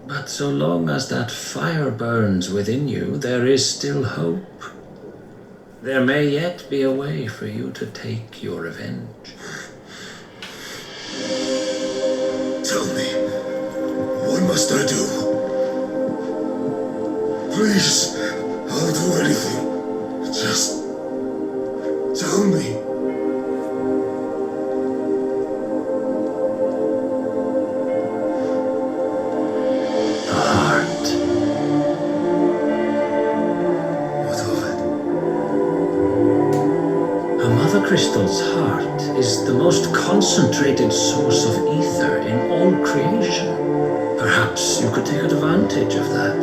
But so long as that fire burns within you, there is still hope. There may yet be a way for you to take your revenge. Tell me, what must I do? Please, I'll do anything. Just tell me. crystal's heart is the most concentrated source of ether in all creation. Perhaps you could take advantage of that.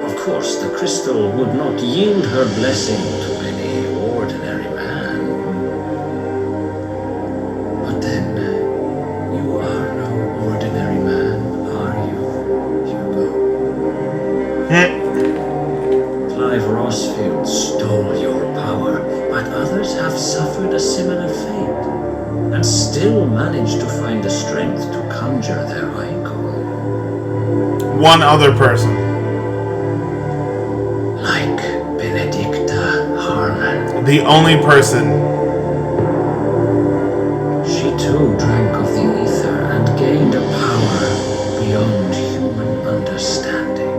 Of course, the crystal would not yield her blessing to any ordinary man. But then, you are no ordinary man, are you, Hugo? Clive Rossfield stole your power, but others have suffered a similar fate, and still managed to find the strength to conjure their icon. One other person. Like Benedicta Harman. The only person. She too drank of the ether and gained a power beyond human understanding.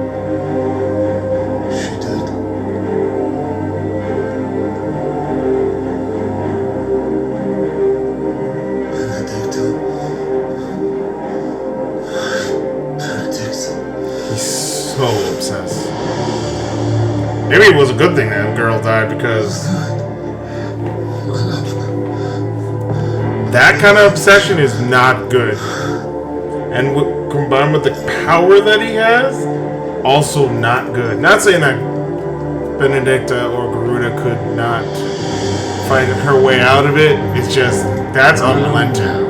She did. Benedict. He's so obsessed. Maybe it was a good thing that girl died, because that kind of obsession is not good. And combined with the power that he has, also not good. Not saying that Benedicta or Garuda could not fight her way out of it. It's just, that's unrelenting.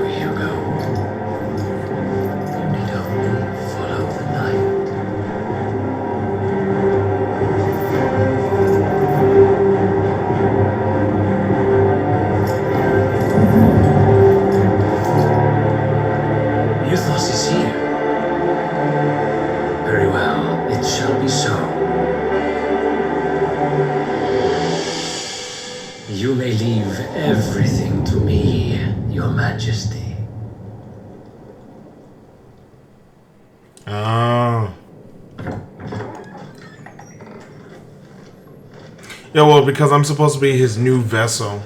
Yeah, well, because I'm supposed to be his new vessel.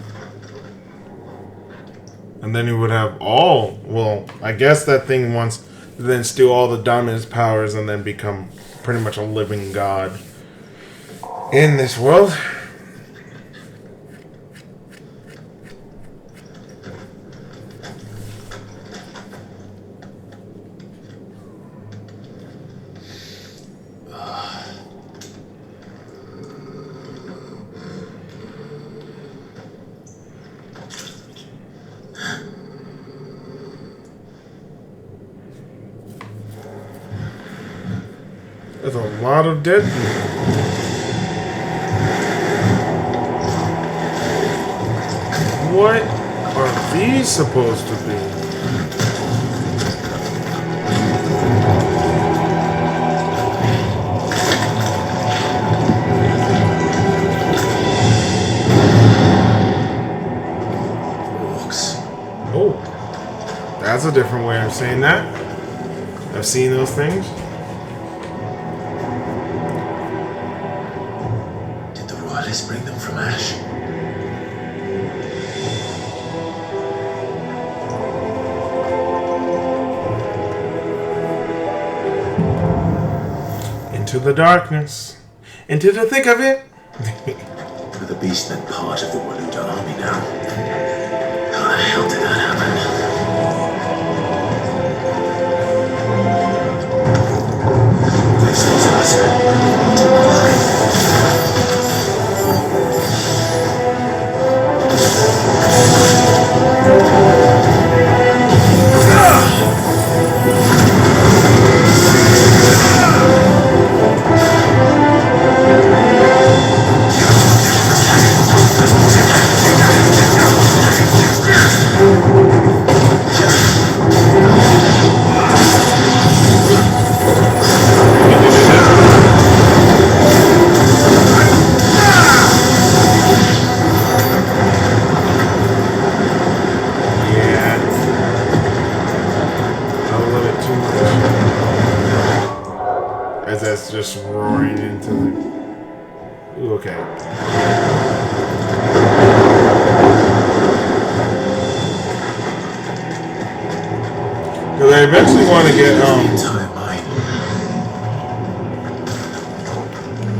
And then he would have all... Well, I guess that thing wants to then steal all the dominance powers and then become pretty much a living god in this world. There's a lot of dead people. What are these supposed to be? Orcs. Oh, that's a different way of saying that. I've seen those things. Let's bring them from Ash. Into the darkness. Into the thick of it. With the beast then part of the Waluda army now. How the hell did that happen? This is us. Just roaring into the... Ooh, okay. Because I eventually want to get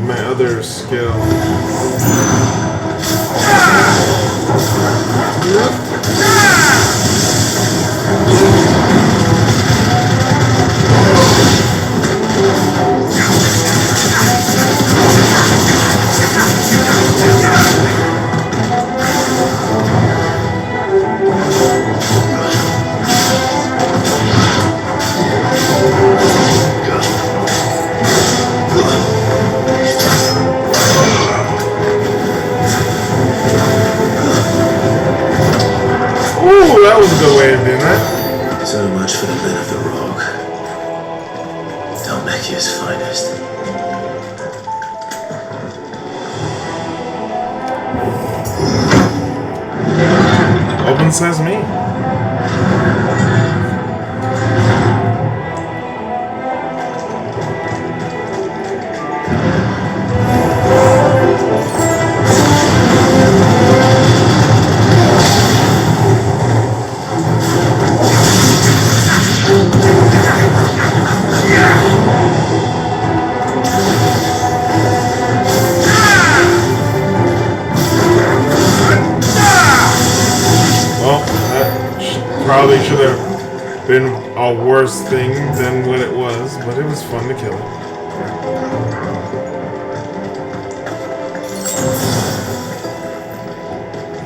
my other skill. Ooh, that was a good way of doing that. So much for the men of the rock. Dalmacia's finest. Open sesame. Well, that probably should have been a worse thing than what it was, but it was fun to kill it.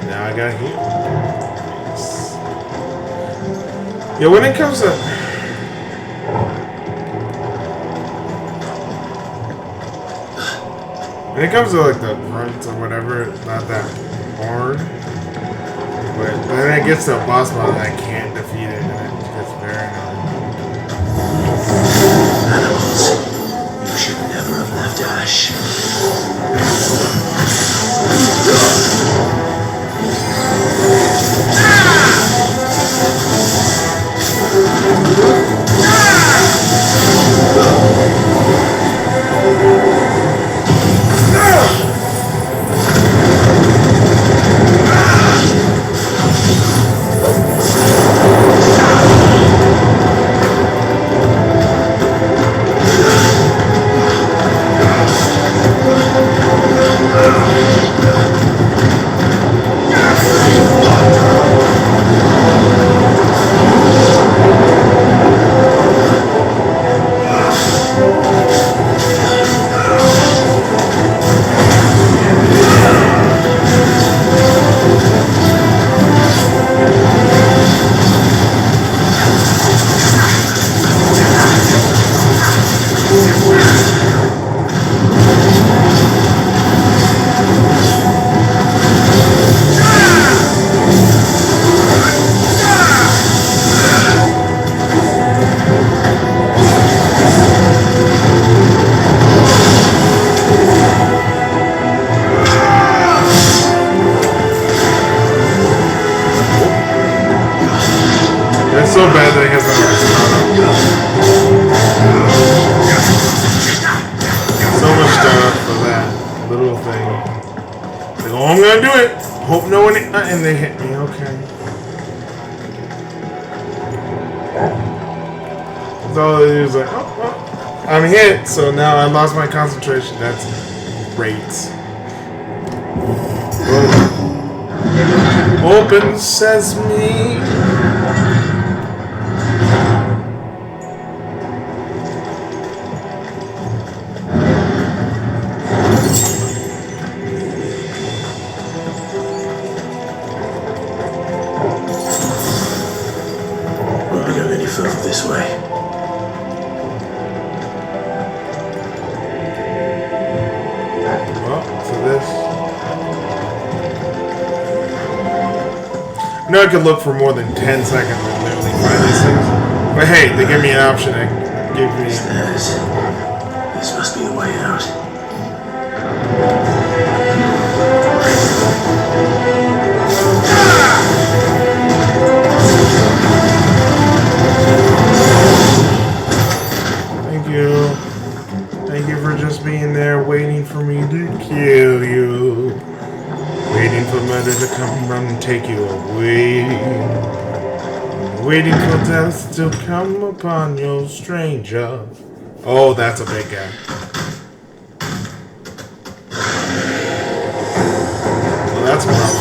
Now I got here. Yeah, when it comes to like the grunts or whatever, it's not that hard. But then it gets to a boss battle that I can't defeat it, and it gets very annoying. Animals, you should never have left Ash. It's so bad that he has so much startup for that little thing. Like, oh, I'm gonna do it. Hope no one and they hit me. Okay. So he was like, oh, well, I'm hit. So now I lost my concentration. That's great. Open sesame. This way. Well, for this. I know I could look for more than 10 seconds and literally find these things. But hey, they give me an option to give me. Stairs. This must be the way out. Thank you for just being there, waiting for me to kill you. Waiting for murder to come and take you away. Waiting for death to come upon your stranger. Oh, that's a big guy. Well, that's a problem.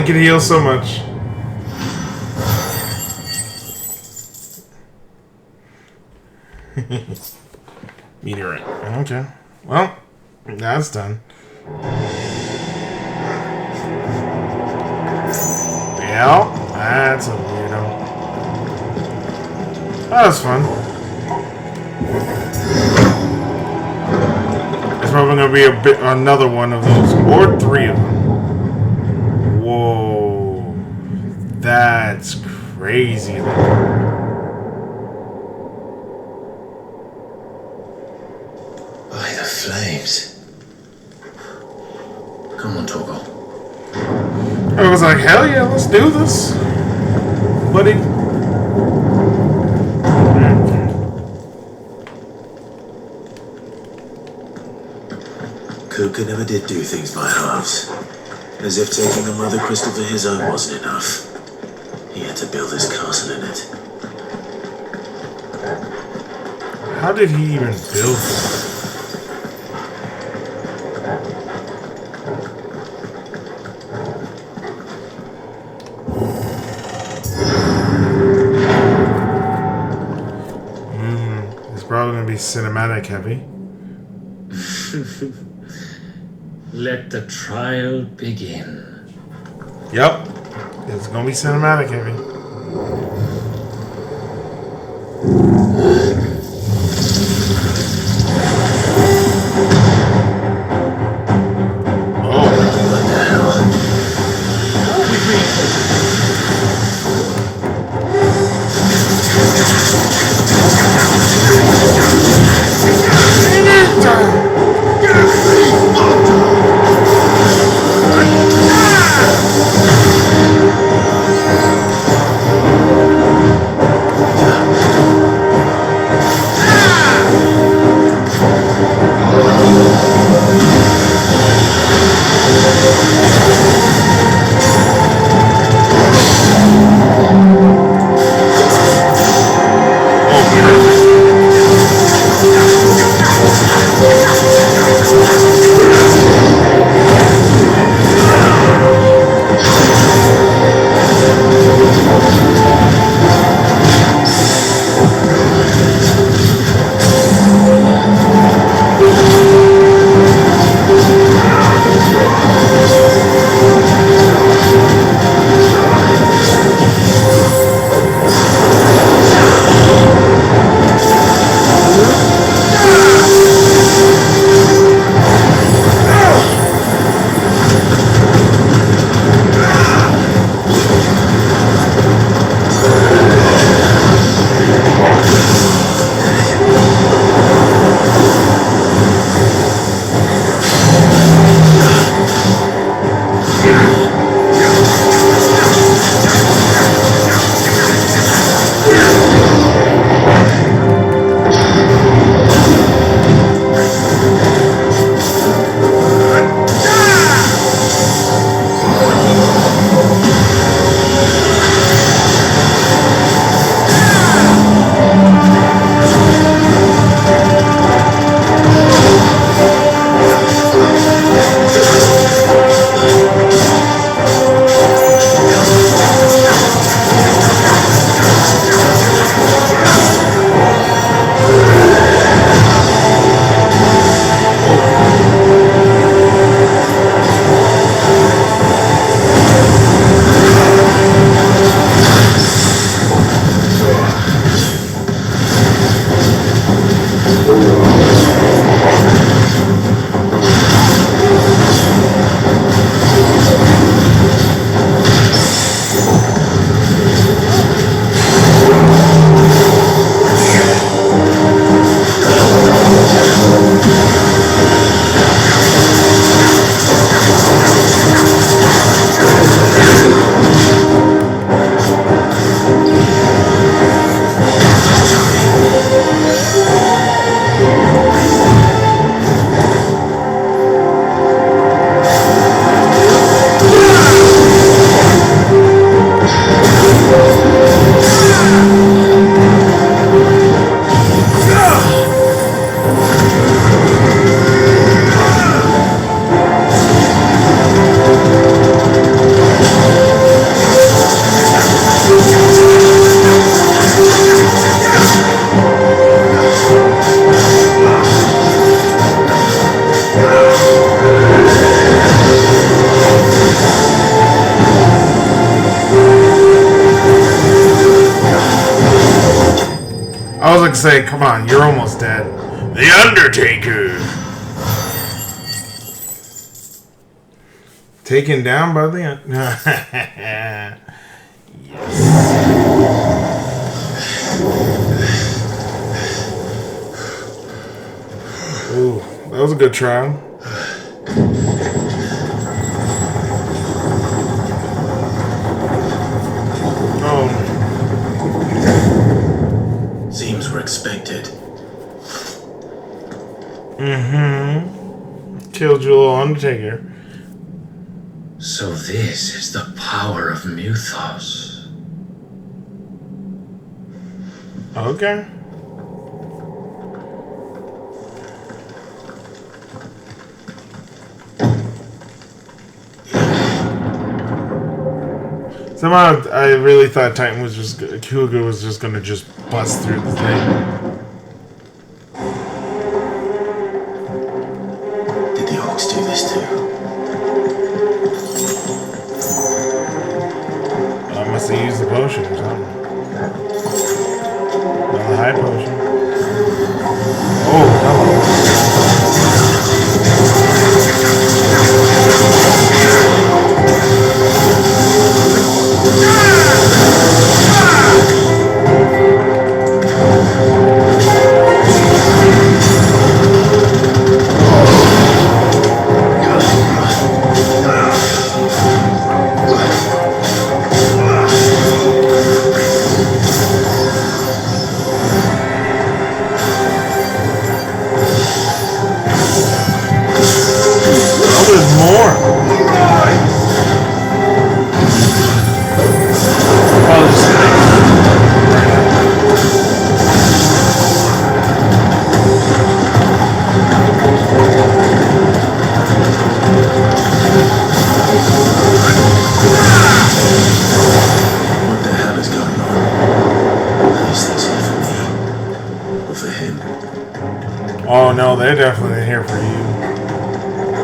can heal so much. Meteorite. Okay. Well, that's done. Yeah, that's a weirdo. That was fun. It's probably gonna be another one of those, or 3 of them. Whoa, that's crazy. By the flames. Come on, Torgo. I was like, hell yeah, let's do this, buddy. Kuka never did do things by halves. As if taking the mother crystal for his own wasn't enough. He had to build his castle in it. How did he even build it? It's probably going to be cinematic heavy. Let the trial begin. Yep. It's going to be cinematic heavy. I was like saying, come on, you're almost dead. The Undertaker. Taken down by the yes. Ooh, that was a good trial. Oh. Seems we're expected. Mm-hmm. Killed your little Undertaker. So this is the power of Muthos. Okay. Somehow, I really thought Titan was just Kuga was just gonna just bust through the thing. Did the Orcs do this too? I must have used the potion or something. Another high potion. Oh, hello. Oh no, they're definitely here for you.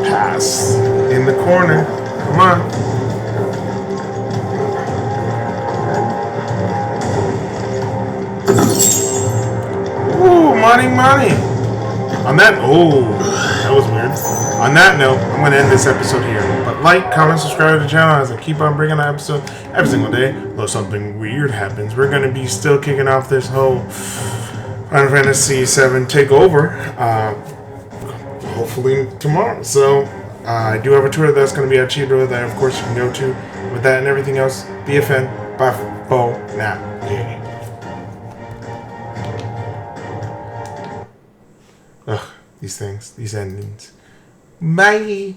Pass. In the corner. Come on. Ooh, money. On that, that was weird. On that note, I'm going to end this episode here. But like, comment, subscribe to the channel as I keep on bringing an episode every single day. Though something weird happens, we're going to be still kicking off this whole Final Fantasy VII takeover. Hopefully tomorrow. So I do have a tour that's going to be at Chidro that of course you can go to. With that and everything else, BFN, bye for now. Ugh, these things, these endings. Bye.